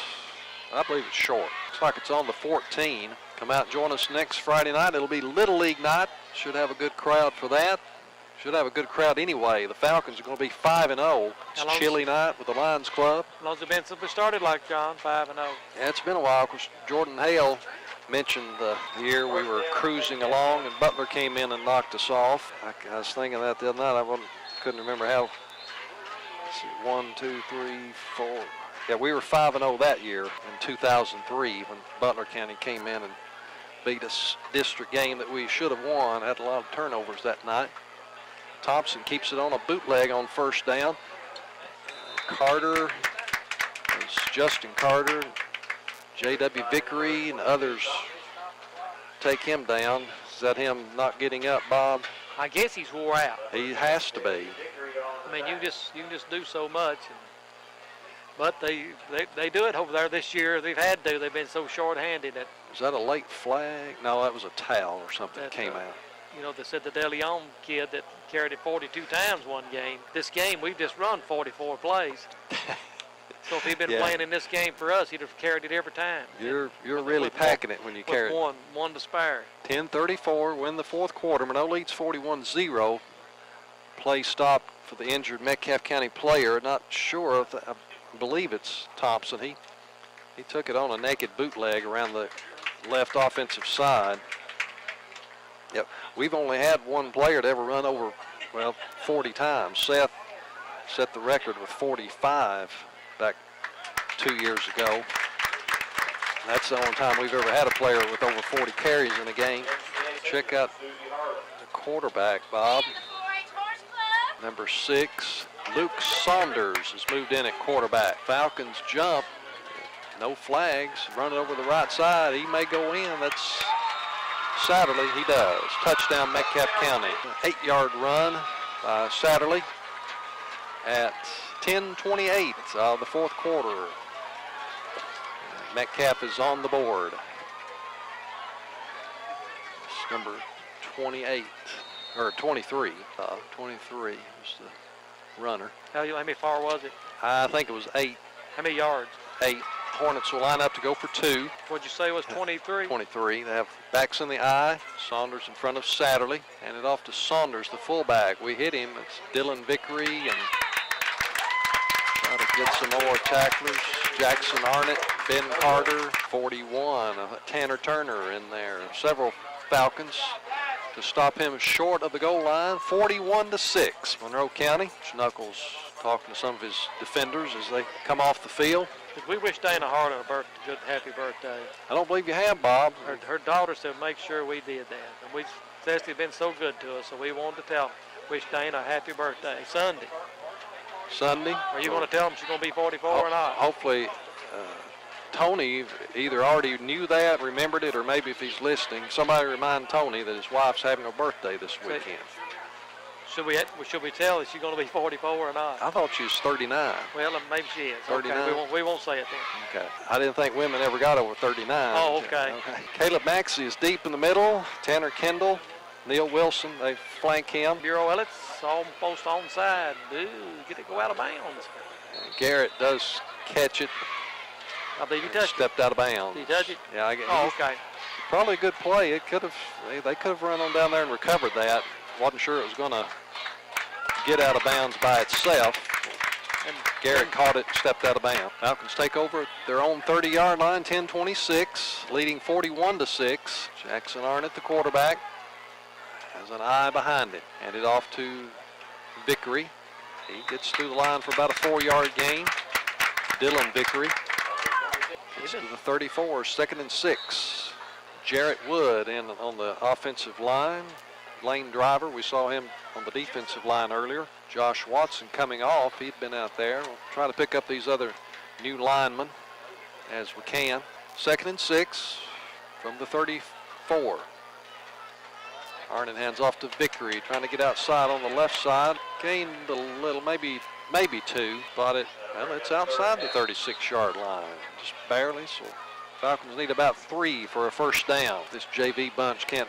I believe it's short. Looks like it's on the 14. Come out and join us next Friday night. It'll be Little League night. Should have a good crowd for that. Should have a good crowd anyway. The Falcons are going to be 5-0. It's chilly night with the Lions Club. How long's it been since we started, like, John? 5-0. Yeah, it's been a while. Of course, Jordan Hale mentioned the year we were cruising along and Butler came in and knocked us off. I was thinking that the other night. I couldn't remember how. Let's see, 1, 2, 3, 4. Yeah, we were 5-0 that year in 2003 when Butler County came in and beat us. District game that we should have won. Had a lot of turnovers that night. Thompson keeps it on a bootleg on first down. Carter, Justin Carter, J.W. Vickery, and others take him down. Is that him not getting up, Bob? I guess he's wore out. He has to be. I mean, you can just do so much. But they do it over there this year. They've had to. They've been so short-handed. Is that a late flag? No, that was a towel or something that came out. You know, they said the De Leon kid that carried it 42 times one game. This game, we've just run 44 plays. So if he'd been playing in this game for us, he'd have carried it every time. You're really packing it when you carry it. One to spare. 10:34, win the fourth quarter. Monroe leads 41-0. Play stopped for the injured Metcalfe County player. Not sure if I believe it's Thompson. He took it on a naked bootleg around the left offensive side. Yep, we've only had one player to ever run over, 40 times. Seth set the record with 45 back 2 years ago. That's the only time we've ever had a player with over 40 carries in a game. Check out the quarterback, Bob. Number 6, Luke Saunders has moved in at quarterback. Falcons jump, no flags, running over the right side. He may go in. That's Satterley? He does. Touchdown, Metcalfe County. 8-yard run by Satterley at 10:28 of the fourth quarter. Metcalfe is on the board. It's number 28, or 23. 23 was the runner. How many far was it? I think it was 8. How many yards? 8. Hornets will line up to go for 2. What'd you say it was 23? 23. They have backs in the eye. Saunders in front of Satterley. Hand it off to Saunders, the fullback. We hit him. It's Dylan Vickery, and try to get some more tacklers. Jackson Arnett, Ben Carter, 41. Tanner Turner in there. Several Falcons to stop him short of the goal line. 41-6. Monroe County. Knuckles talking to some of his defenders as they come off the field. We wish Dana Hart a good, happy birthday. I don't believe you have, Bob. Her daughter said make sure we did that. And Cecily's been so good to us, so we wanted to wish Dana a happy birthday. Sunday. Are you going to tell him she's going to be 44 or not? Hopefully, Tony either already knew that, remembered it, or maybe if he's listening, somebody remind Tony that his wife's having a birthday this weekend. Should we tell her she's going to be 44 or not? I thought she was 39. Well, maybe she is. 39? Okay, we won't say it then. Okay. I didn't think women ever got over 39. Oh, okay. Caleb Maxey is deep in the middle. Tanner Kendall, Neil Wilson, they flank him. Bureau Elliott almost onside. Ooh, get it go out of bounds. And Garrett does catch it. I believe he touched it. Stepped out of bounds. Did he touch it? Yeah. Okay. Probably a good play. They could have run on down there and recovered that. Wasn't sure it was going to get out of bounds by itself. And Garrett caught it and stepped out of bounds. Falcons take over at their own 30-yard line, 10:26, leading 41-6. Jackson Arnett, the quarterback, has an eye behind him. Handed off to Vickery. He gets through the line for about a 4-yard gain. Dylan Vickery gets to the 34, 2nd and 6. Jarrett Wood in on the offensive line. Lane Driver, we saw him on the defensive line earlier. Josh Watson coming off. He'd been out there. We'll try to pick up these other new linemen as we can. 2nd and 6 from the 34. Arnett hands off to Vickery, trying to get outside on the left side. Gained a little, maybe 2, but it's outside the 36-yard line, just barely. So Falcons need about 3 for a first down. This JV bunch can't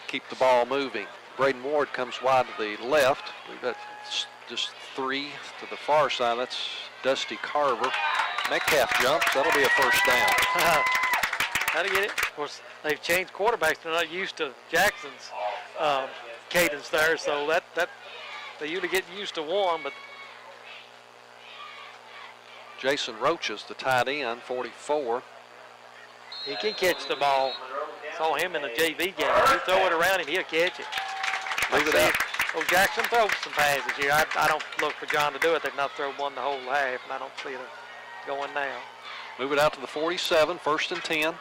keep the ball moving. Braden Ward comes wide to the left. I believe that's just 3 to the far side. That's Dusty Carver. Metcalfe jumps. That'll be a first down. How to get it? Of course, they've changed quarterbacks. They're not used to Jackson's cadence there, so that they usually get used to one. But Jason Roach is the tight end, 44. He can catch the ball. Saw him in the JV game. You throw it around him, he'll catch it. Leave it out. Oh, Jackson throws some passes here. I don't look for John to do it. They've not thrown one the whole half, and I don't see it going now. Move it out to the 47, 1st and 10.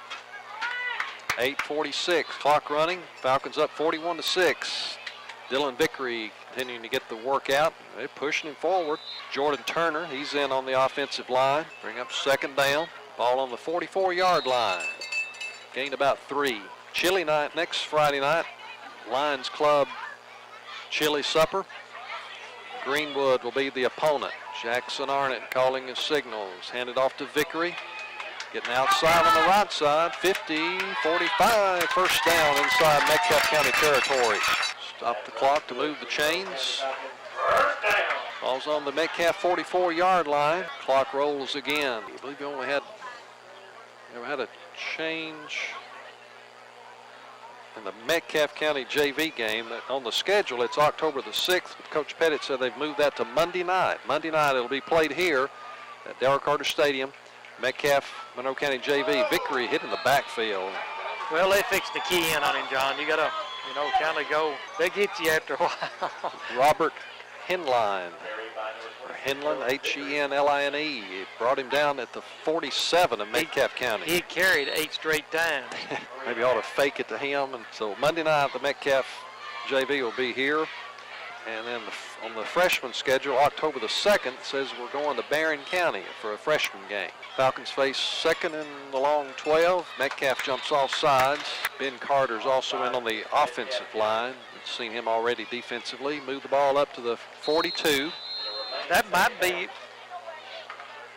8:46, clock running. Falcons up 41-6. Dylan Vickery continuing to get the work out. They're pushing him forward. Jordan Turner, he's in on the offensive line. Bring up 2nd down. Ball on the 44-yard line. Gained about 3. Chili night next Friday night. Lions Club chili supper. Greenwood will be the opponent. Jackson Arnett calling his signals. Handed off to Vickery. Getting outside on the right side. 50, 45. First down inside Metcalfe County territory. Stop the clock to move the chains. Ball's on the Metcalfe 44-yard line. Clock rolls again. I believe you only had a change in the Metcalfe County JV game. On the schedule, it's October the 6th, but Coach Pettit said they've moved that to Monday night. Monday night, it'll be played here at Darrell Carter Stadium. Metcalfe, Monroe County JV. Vickery hitting the backfield. Well, they fixed the key in on him, John. You got to, kind of go. They get you after a while. Robert Henline, or Henlin, Henline. He brought him down at the 47 of Metcalfe County. He carried 8 straight times. Maybe ought to fake it to him. And so Monday night, the Metcalfe JV will be here. And then on the freshman schedule, October the 2nd, says we're going to Barron County for a freshman game. Falcons face second and the long 12. Metcalfe jumps off sides. Ben Carter's also in on the offensive line. We've seen him already defensively. Move the ball up to the 42. That might be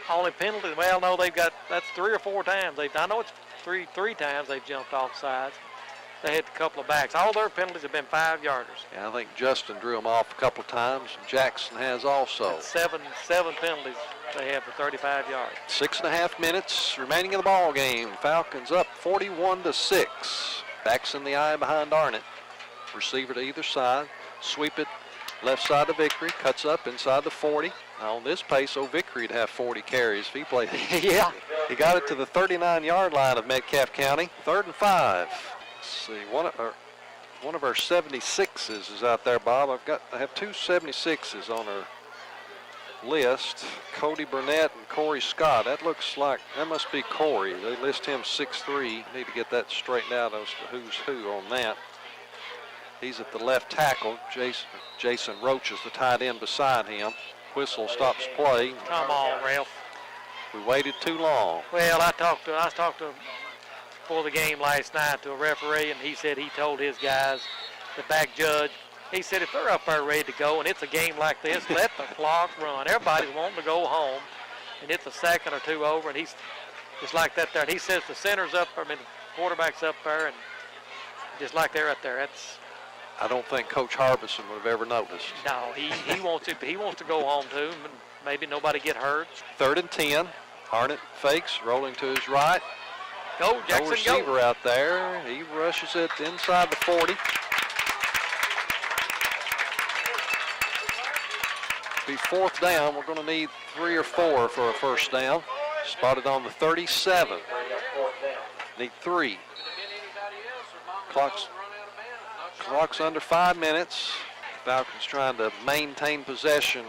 only penalty. Well, no, that's 3 or 4 times. I know it's three times they've jumped off sides. They hit a couple of backs. All their penalties have been 5-yarders. Yeah, I think Justin drew them off a couple of times. Jackson has also. That's seven penalties they have for 35 yards. 6.5 minutes remaining in the ball game. Falcons up 41-6. Backs in the eye behind Arnott. Receiver to either side. Sweep it left side of Vickery. Cuts up inside the 40. Now on this pace, Vickery'd have 40 carries if he played. Yeah. He got it to the 39-yard line of Metcalfe County. 3rd and 5. Let's see, one of our 76s is out there, Bob. I have 2 76s on our list. Cody Burnett and Corey Scott. That looks like, that must be Corey. They list him 6'3". Need to get that straightened out as to who's who on that. He's at the left tackle. Jason Roach is the tight end beside him. Whistle stops play. Come on, Ralph. We waited too long. Well, I talked to before the game last night to a referee, and he said he told his guys, the back judge, he said if they're up there ready to go and it's a game like this, let the clock run. Everybody's wanting to go home, and it's a second or two over, and it's like that there. And he says the center's up, the quarterback's up there, and just like they're up there. I don't think Coach Harbison would have ever noticed. No, he wants it. He wants to go home too, and maybe nobody get hurt. 3rd and 10. Arnott fakes, rolling to his right. Go, Jackson, no receiver out there. He rushes it inside the 40. Be 4th down. We're going to need 3 or 4 for a first down. Spotted on the 37. Need 3. Clock's under 5 minutes. Falcons trying to maintain possession,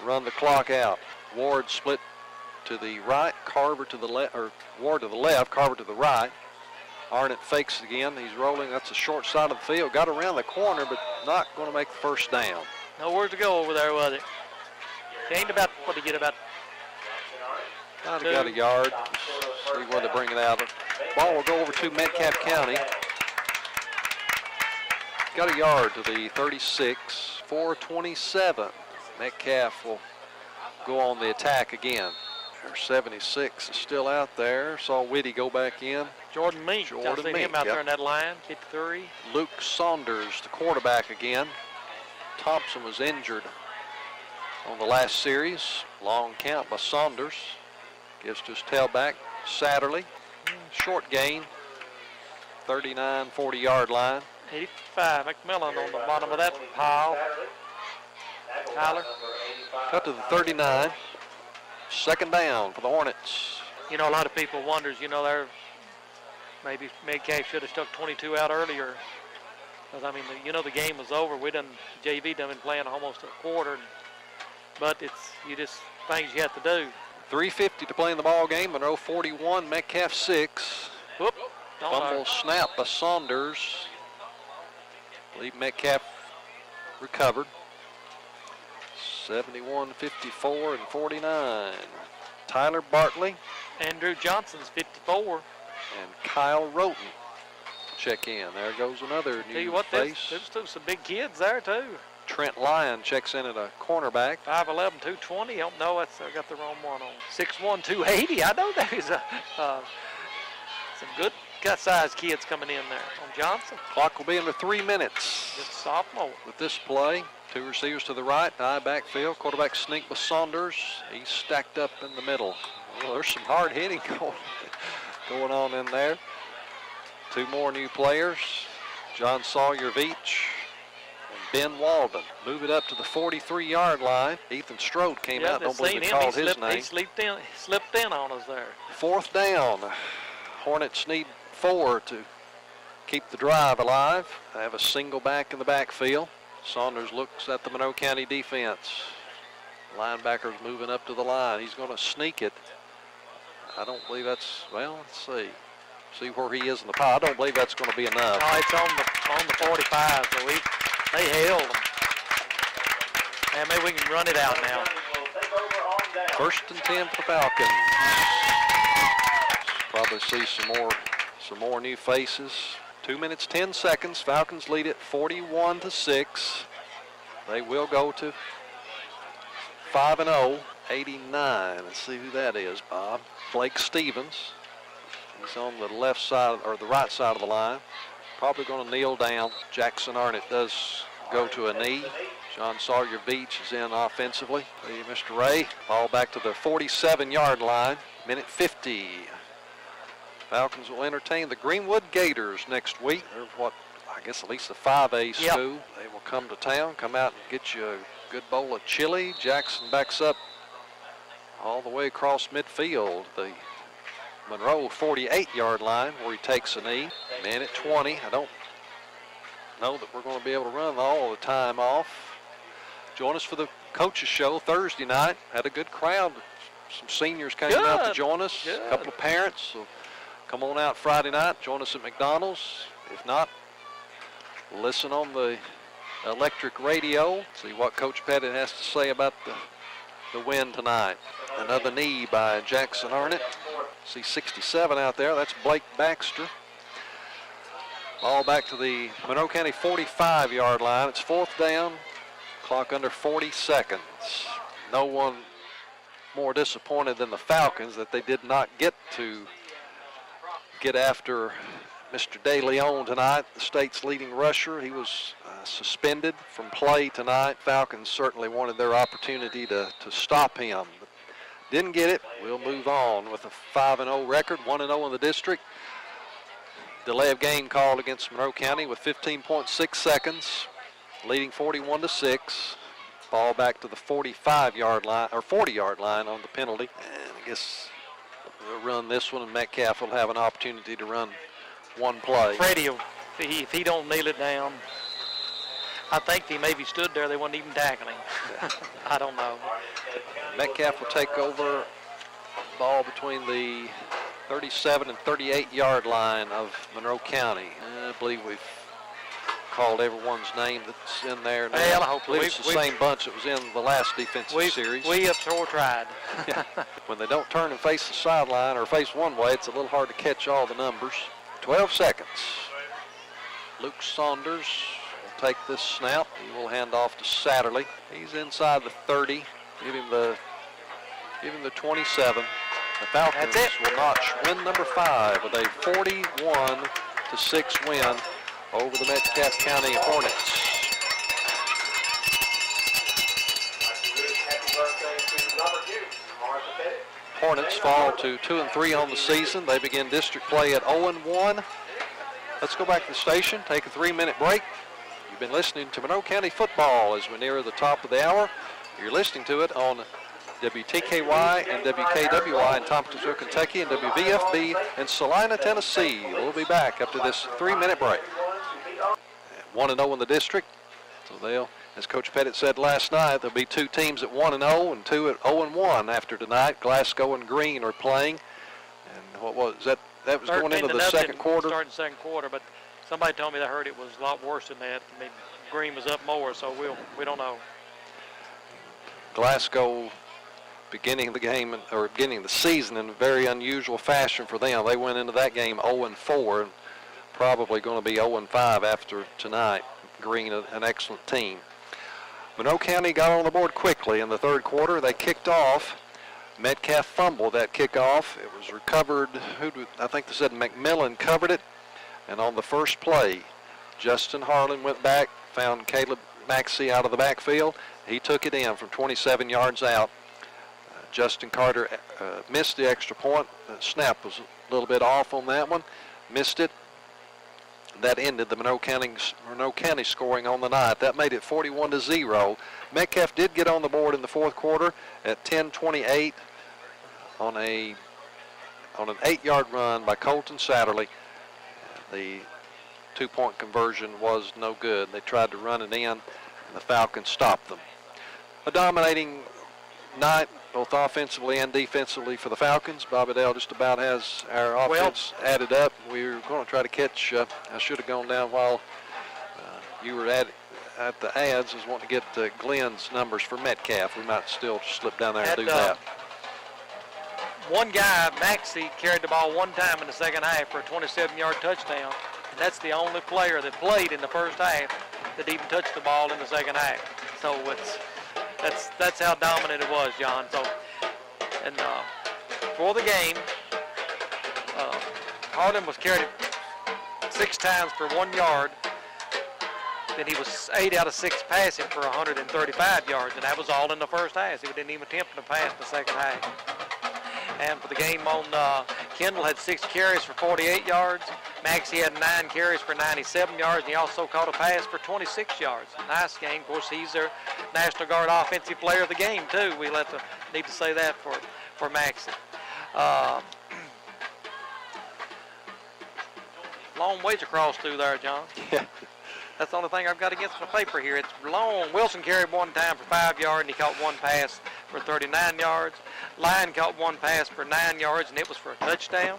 run the clock out. Ward split to the right, Carver to the left, or Ward to the left, Carver to the right. Arnott fakes again. He's rolling. That's a short side of the field. Got around the corner, but not going to make the first down. Nowhere to go over there, was it? Gained about, what did he get, about Kind of got a yard. See where they bring it out. Ball will go over to Metcalfe County. Got a yard to the 36, 4:27. Metcalfe will go on the attack again. Their 76 is still out there. Saw Whitty go back in. Jordan Meek. I've seen him out there in that line, 53. Luke Saunders, the quarterback again. Thompson was injured on the last series. Long count by Saunders. Gives to his tailback, Satterley. Short gain, 39, 40-yard line. 85, McMillan on the bottom of that pile. Tyler. Cut to the 39. 2nd down for the Hornets. You know, a lot of people wonders, they're maybe Metcalfe should have stuck 22 out earlier. Because, I mean, the game was over. JV done been playing almost a quarter. But it's things you have to do. 3:50 to play in the ball game. Monroe 41, Metcalfe 6. Whoop. Fumble snap by Saunders. I believe Metcalfe recovered. 71, 54, and 49. Tyler Bartley. Andrew Johnson's 54. And Kyle Roten check in. There goes another new face. There's some big kids there, too. Trent Lyon checks in at a cornerback. 5'11", 220. Oh, no, I got the wrong one on. 6'1", 280. I know there's some good gut-sized kids coming in there on Johnson. Clock will be under 3 minutes. Just a sophomore. With this play, 2 receivers to the right, eye backfield. Quarterback sneak with Saunders. He's stacked up in the middle. Well, there's some hard hitting going on in there. 2 more new players. John Sawyer Veach and Ben Walden. Move it up to the 43-yard line. Ethan Strode came out. Don't believe they called his name. He slipped in on us there. 4th down. Hornets need 4 to keep the drive alive. They have a single back in the backfield. Saunders looks at the Monroe County defense. Linebacker's moving up to the line. He's going to sneak it. I don't believe that's, well, let's see. See where he is in the pile. I don't believe that's going to be enough. No, it's on the 45, so they held him. And maybe we can run it out now. First and 10 for Falcons. Probably see some more new faces. 2 minutes, 10 seconds. Falcons lead it 41-6. They will go to 5-0, 89. Let's see who that is, Bob. Blake Stevens. He's on the left side, or the right side of the line. Probably going to kneel down. Jackson Arnett does go to a knee. John Sawyer Beach is in offensively. Hey, Mr. Ray, ball back to the 47-yard line. Minute 50. Falcons will entertain the Greenwood Gators next week. They're what, I guess at least a 5A school. They will come to town, come out and get you a good bowl of chili. Jackson backs up all the way across midfield. The Monroe 48-yard line where he takes a knee. Minute 20. I don't know that we're going to be able to run all the time off. Join us for the coaches show Thursday night. Had a good crowd. Some seniors came out to join us. A couple of parents. So come on out Friday night. Join us at McDonald's. If not, listen on the electric radio. See what Coach Pettit has to say about the win tonight. Another knee by Jackson Arnett. See 67 out there. That's Blake Baxter. Ball back to the Monroe County 45-yard line. It's fourth down. Clock under 40 seconds. No one more disappointed than the Falcons that they did not get after Mr. De Leon tonight, the state's leading rusher. He was suspended from play tonight. Falcons certainly wanted their opportunity to stop him. But didn't get it. We'll move on with a 5-0 record, 1-0 in the district. Delay of game called against Monroe County with 15.6 seconds, leading 41-6. Ball back to the 45-yard line, or 40-yard line on the penalty. And I guess we'll run this one, and Metcalfe will have an opportunity to run one play. Freddie, if he don't kneel it down, I think he maybe stood there. They wasn't even tackling him. I don't know. Metcalfe will take over. Ball between the 37 and 38-yard line of Monroe County. I believe we've called everyone's name that's in there now. Well, I believe it's the same bunch that was in the last defensive series. We have sure tried. Yeah. When they don't turn and face the sideline or face one way, it's a little hard to catch all the numbers. 12 seconds. Luke Saunders will take this snap. He will hand off to Satterley. He's inside the 30. Give him the 27. The Falcons will notch win number 5 with a 41-6 win over the Metcalfe County Hornets. Hornets fall to 2-3 on the season. They begin district play at 0-1. Let's go back to the station, take a 3-minute break. You've been listening to Monroe County football as we near the top of the hour. You're listening to it on WTKY and WKWI in Tompkinsville, Kentucky, and WVFB in Salina, Tennessee. We'll be back after this 3-minute break. 1-0 in the district. So they'll, as Coach Pettit said last night, there'll be 2 teams at 1-0 and 2 at 0-1 after tonight. Glasgow and Green are playing. And what was that? That was going into the second quarter. Starting second quarter, but somebody told me they heard it was a lot worse than that. I mean, Green was up more, so we don't know. Glasgow beginning the game, or beginning the season in a very unusual fashion for them. They went into that game 0-4 and probably going to be 0-5 after tonight. Green, an excellent team. Monroe County got on the board quickly in the third quarter. They kicked off. Metcalfe fumbled that kickoff. It was recovered. I think they said McMillan covered it. And on the first play, Justin Harlan went back, found Caleb Maxey out of the backfield. He took it in from 27 yards out. Justin Carter missed the extra point. The snap was a little bit off on that one. Missed it. That ended the Monroe County scoring on the night. That made it 41-0. Metcalfe did get on the board in the fourth quarter at 10:28 on an 8-yard run by Colton Satterley. The 2-point conversion was no good. They tried to run it in, and the Falcons stopped them. A dominating night, both offensively and defensively for the Falcons. Bobby Dale just about has our offense added up. We were going to try to catch, I should have gone down while you were at the ads is wanting to get Glenn's numbers for Metcalfe. We might still slip down there and do that. One guy, Maxey, carried the ball one time in the second half for a 27-yard touchdown. And that's the only player that played in the first half that even touched the ball in the second half. So that's how dominant it was, John. So, and for the game, Harlan was carried 6 times for 1 yard. Then he was 8 out of 6 passing for 135 yards, and that was all in the first half. He didn't even attempt to pass in the second half. And for the game on Kendall had 6 carries for 48 yards. Maxey had 9 carries for 97 yards, and he also caught a pass for 26 yards. Nice game. Of course, he's their National Guard Offensive Player of the game, too. We'll need to say that for Maxey. Long ways across through there, John. Yeah. That's the only thing I've got against my paper here. It's long. Wilson carried 1 time for 5 yards, and he caught 1 pass for 39 yards. Lyon caught 1 pass for 9 yards, and it was for a touchdown.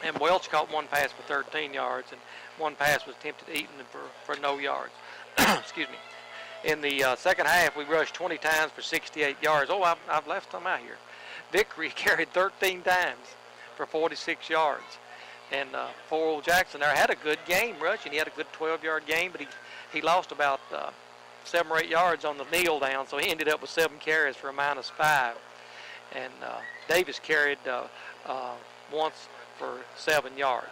And Welch caught 1 pass for 13 yards, and 1 pass was attempted Eaton for no yards. Excuse me. In the second half, we rushed 20 times for 68 yards. Oh, I've left some out here. Vickery carried 13 times for 46 yards. And poor old Jackson there had a good game rushing. He had a good 12-yard game, but he lost about 7 or 8 yards on the kneel down, so he ended up with 7 carries for a -5. And Davis carried once for 7 yards.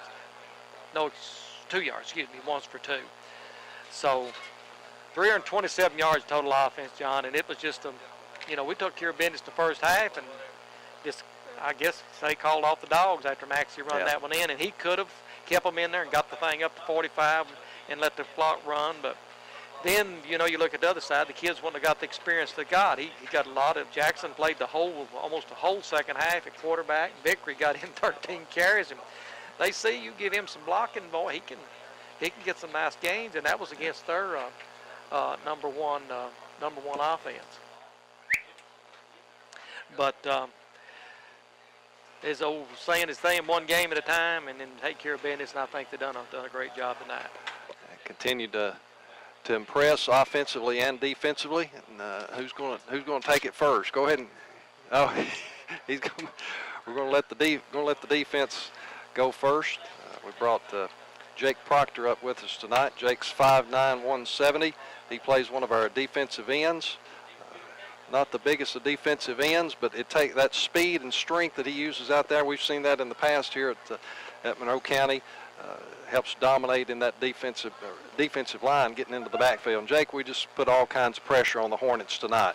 No, it's 2 yards, excuse me, once for 2. So 327 yards total offense, John, and it was just we took care of business the first half, and just I guess they called off the dogs after Maxey run that one in, and he could have kept them in there and got the thing up to 45 and let the clock run. But then, you look at the other side, the kids wouldn't have got the experience they got. He got a lot of, Jackson played almost the whole second half at quarterback. Vickery got in 13 carries, and they see you give him some blocking, boy, he can get some nice gains, and that was against their number one offense. But as old saying is staying one game at a time and then take care of business, and I think they've done a great job tonight. Continued to impress offensively and defensively. And who's going to take it first? Go ahead and we're going to let the defense go first. We brought Jake Proctor up with us tonight. Jake's 5'9", 170. He plays one of our defensive ends. Not the biggest of defensive ends, but it take that speed and strength that he uses out there. We've seen that in the past here at Monroe County. Helps dominate in that defensive line, getting into the backfield. And Jake, we just put all kinds of pressure on the Hornets tonight.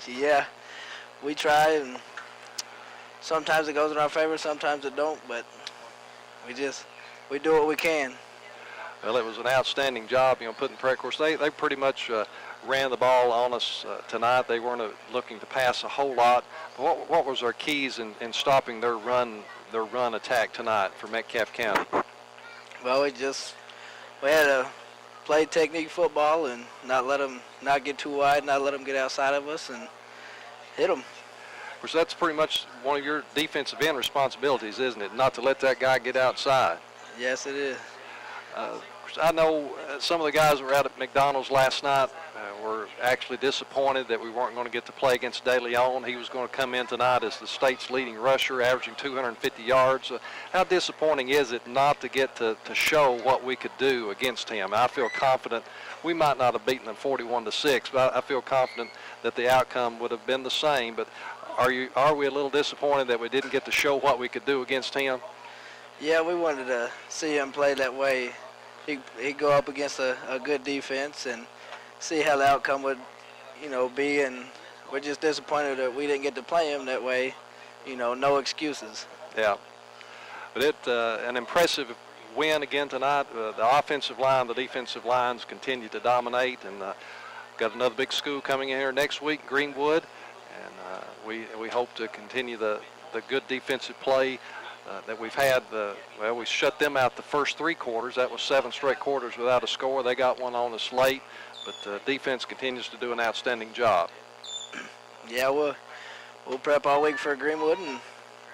Yeah, we try, and sometimes it goes in our favor, sometimes it don't, but we do what we can. Well, it was an outstanding job, putting pressure. Of course, they pretty much ran the ball on us tonight. They weren't looking to pass a whole lot. What was our keys in stopping their run attack tonight for Metcalfe County? Well, we had to play technique football and not get too wide, not let them get outside of us, and hit them. Of course, that's pretty much one of your defensive end responsibilities, isn't it? Not to let that guy get outside. Yes, it is. I know some of the guys that were out at McDonald's last night were actually disappointed that we weren't going to get to play against De Leon. He was going to come in tonight as the state's leading rusher, averaging 250 yards. How disappointing is it not to get to show what we could do against him? I feel confident. We might not have beaten them 41-6, but I feel confident that the outcome would have been the same. But are we a little disappointed that we didn't get to show what we could do against him? Yeah, we wanted to see him play that way. He'd go up against a good defense and see how the outcome would, be. And we're just disappointed that we didn't get to play him that way. No excuses. Yeah. But an impressive win again tonight. The offensive line, the defensive lines continue to dominate. And got another big school coming in here next week, Greenwood. And we hope to continue the good defensive play that we've had. We shut them out the first 3 quarters. That was 7 straight quarters without a score. They got one on us late, but defense continues to do an outstanding job. Yeah, we'll prep all week for Greenwood and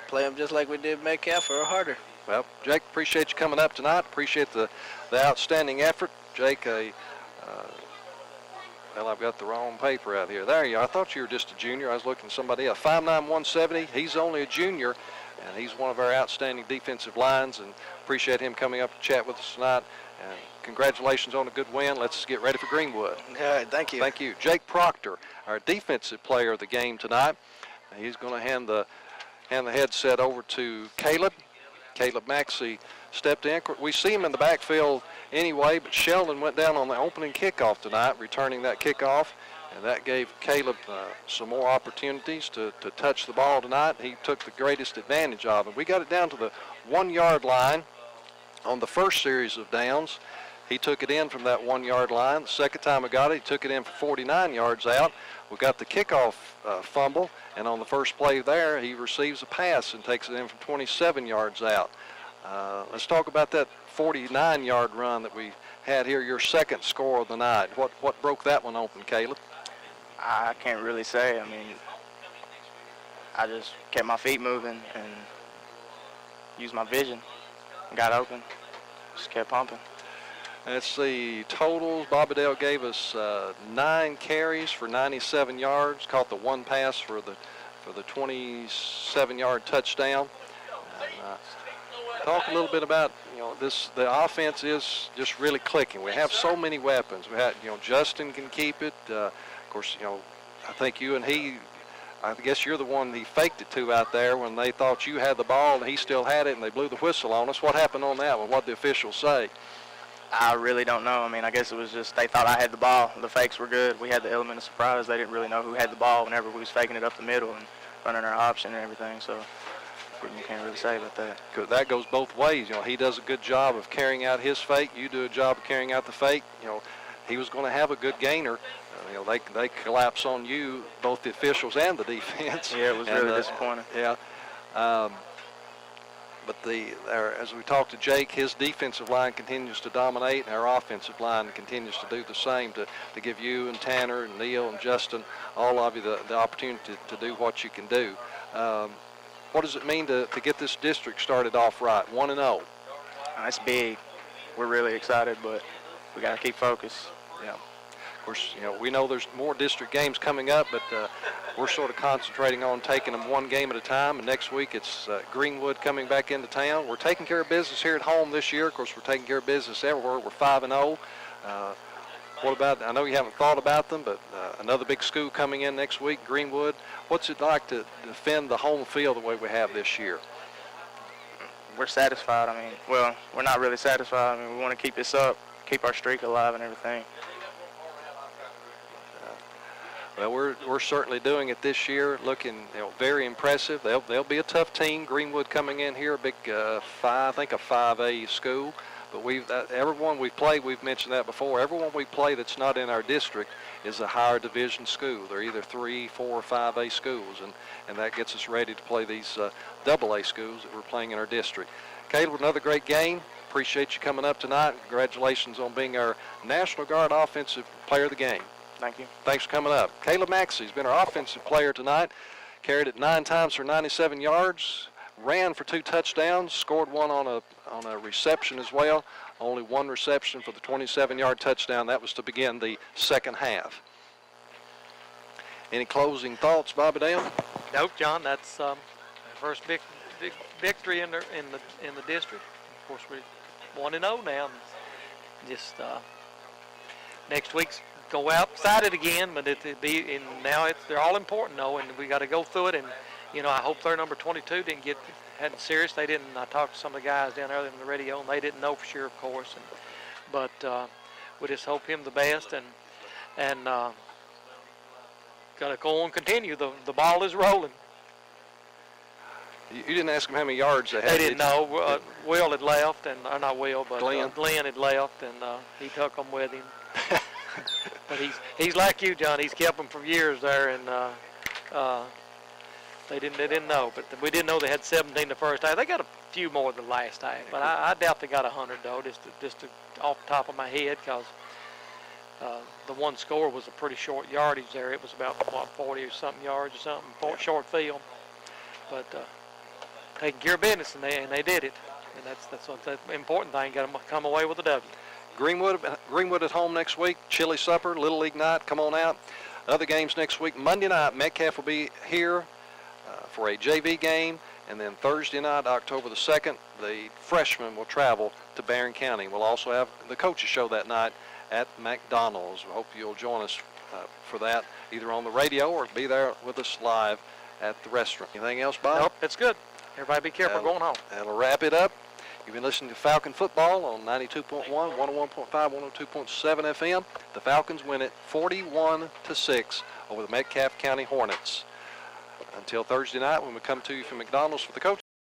play them just like we did Metcalfe or harder. Well, Jake, appreciate you coming up tonight. Appreciate the outstanding effort. Jake, a Well, I've got the wrong paper out here. There you are. I thought you were just a junior. I was looking at somebody else. 5'9", 170. He's only a junior, and he's one of our outstanding defensive lines, and appreciate him coming up to chat with us tonight. And congratulations on a good win. Let's get ready for Greenwood. All right, thank you. Thank you. Jake Proctor, our defensive player of the game tonight. He's going to hand the headset over to Caleb. Caleb Maxey stepped in. We see him in the backfield anyway, but Sheldon went down on the opening kickoff tonight, returning that kickoff, and that gave Caleb some more opportunities to touch the ball tonight. He took the greatest advantage of it. We got it down to the 1-yard line on the first series of downs. He took it in from that 1-yard line. The second time we got it, he took it in for 49 yards out. We got the kickoff fumble, and on the first play there, he receives a pass and takes it in from 27 yards out. Let's talk about that 49-yard run that we had here, your second score of the night. What broke that one open, Caleb? I can't really say. I mean, I just kept my feet moving and used my vision. Got open, just kept pumping. That's the totals. Bobadell gave us 9 carries for 97 yards, caught the 1 pass for the 27-yard touchdown. And, talk a little bit about, the offense is just really clicking. We have so many weapons. We had, Justin can keep it. Of course, I think you and he, I guess you're the one he faked it to out there when they thought you had the ball and he still had it and they blew the whistle on us. What happened on that one? What did the officials say? I really don't know. I mean, I guess it was just they thought I had the ball. The fakes were good. We had the element of surprise. They didn't really know who had the ball whenever we was faking it up the middle and running our option and everything. So you can't really say about that. Because that goes both ways. He does a good job of carrying out his fake. You do a job of carrying out the fake. He was going to have a good gainer. They collapse on you, both the officials and the defense. Yeah, it was really disappointing. Yeah. But as we talked to Jake, his defensive line continues to dominate, and our offensive line continues to do the same to give you and Tanner and Neil and Justin, all of you, the opportunity to do what you can do. What does it mean to get this district started off right, 1-0? That's big. We're really excited, but we got to keep focused. Yeah. Of course, we know there's more district games coming up, but we're sort of concentrating on taking them one game at a time. And next week it's Greenwood coming back into town. We're taking care of business here at home this year. Of course, we're taking care of business everywhere. We're 5-0. What about, I know you haven't thought about them, but another big school coming in next week, Greenwood. What's it like to defend the home field the way we have this year? We're satisfied. I mean, well, we're not really satisfied. I mean, we want to keep this up, keep our streak alive and everything. Well, we're certainly doing it this year, looking very impressive. They'll be a tough team. Greenwood coming in here, a big a 5A school. But everyone we've played, we've mentioned that before. Everyone we play that's not in our district is a higher division school. They're either 3, 4, or 5A schools, and that gets us ready to play these AA schools that we're playing in our district. Caleb, another great game. Appreciate you coming up tonight. Congratulations on being our National Guard Offensive Player of the Game. Thank you. Thanks for coming up. Caleb Maxey's been our offensive player tonight. Carried it 9 times for 97 yards. Ran for 2 touchdowns. Scored one on a reception as well. Only 1 reception for the 27-yard touchdown. That was to begin the second half. Any closing thoughts, Bobadell? Nope, John. That's the first big victory in the district. Of course, we're 1-0 now. Just next week's go outside it again, but they're all important though, and we got to go through it. And I hope their number 22 hadn't serious. They didn't. I talked to some of the guys down there on the radio, and they didn't know for sure, of course. But we just hope him the best, and got to go on and continue. The ball is rolling. You didn't ask them how many yards they had. They didn't know. Will had left, and not Will, but Glenn had left, and he took them with him. But he's like you, John. He's kept them for years there, and they didn't know. But we didn't know they had 17 the first half. They got a few more the last half, but I doubt they got 100 though. Just off the top of my head, because the one score was a pretty short yardage there. It was about 40 or something yards or something, short field. But taking care of business, and they did it, and that's the important thing. Got to come away with a W. Greenwood at home next week. Chili supper, Little League night. Come on out. Other games next week. Monday night, Metcalfe will be here for a JV game. And then Thursday night, October the 2nd, the freshmen will travel to Barron County. We'll also have the coaches show that night at McDonald's. We hope you'll join us for that, either on the radio or be there with us live at the restaurant. Anything else, Bob? Nope, it's good. Everybody be careful going home. That'll wrap it up. You've been listening to Falcon Football on 92.1, 101.5, 102.7 FM. The Falcons win it 41-6 over the Metcalfe County Hornets. Until Thursday night when we come to you from McDonald's for the coach.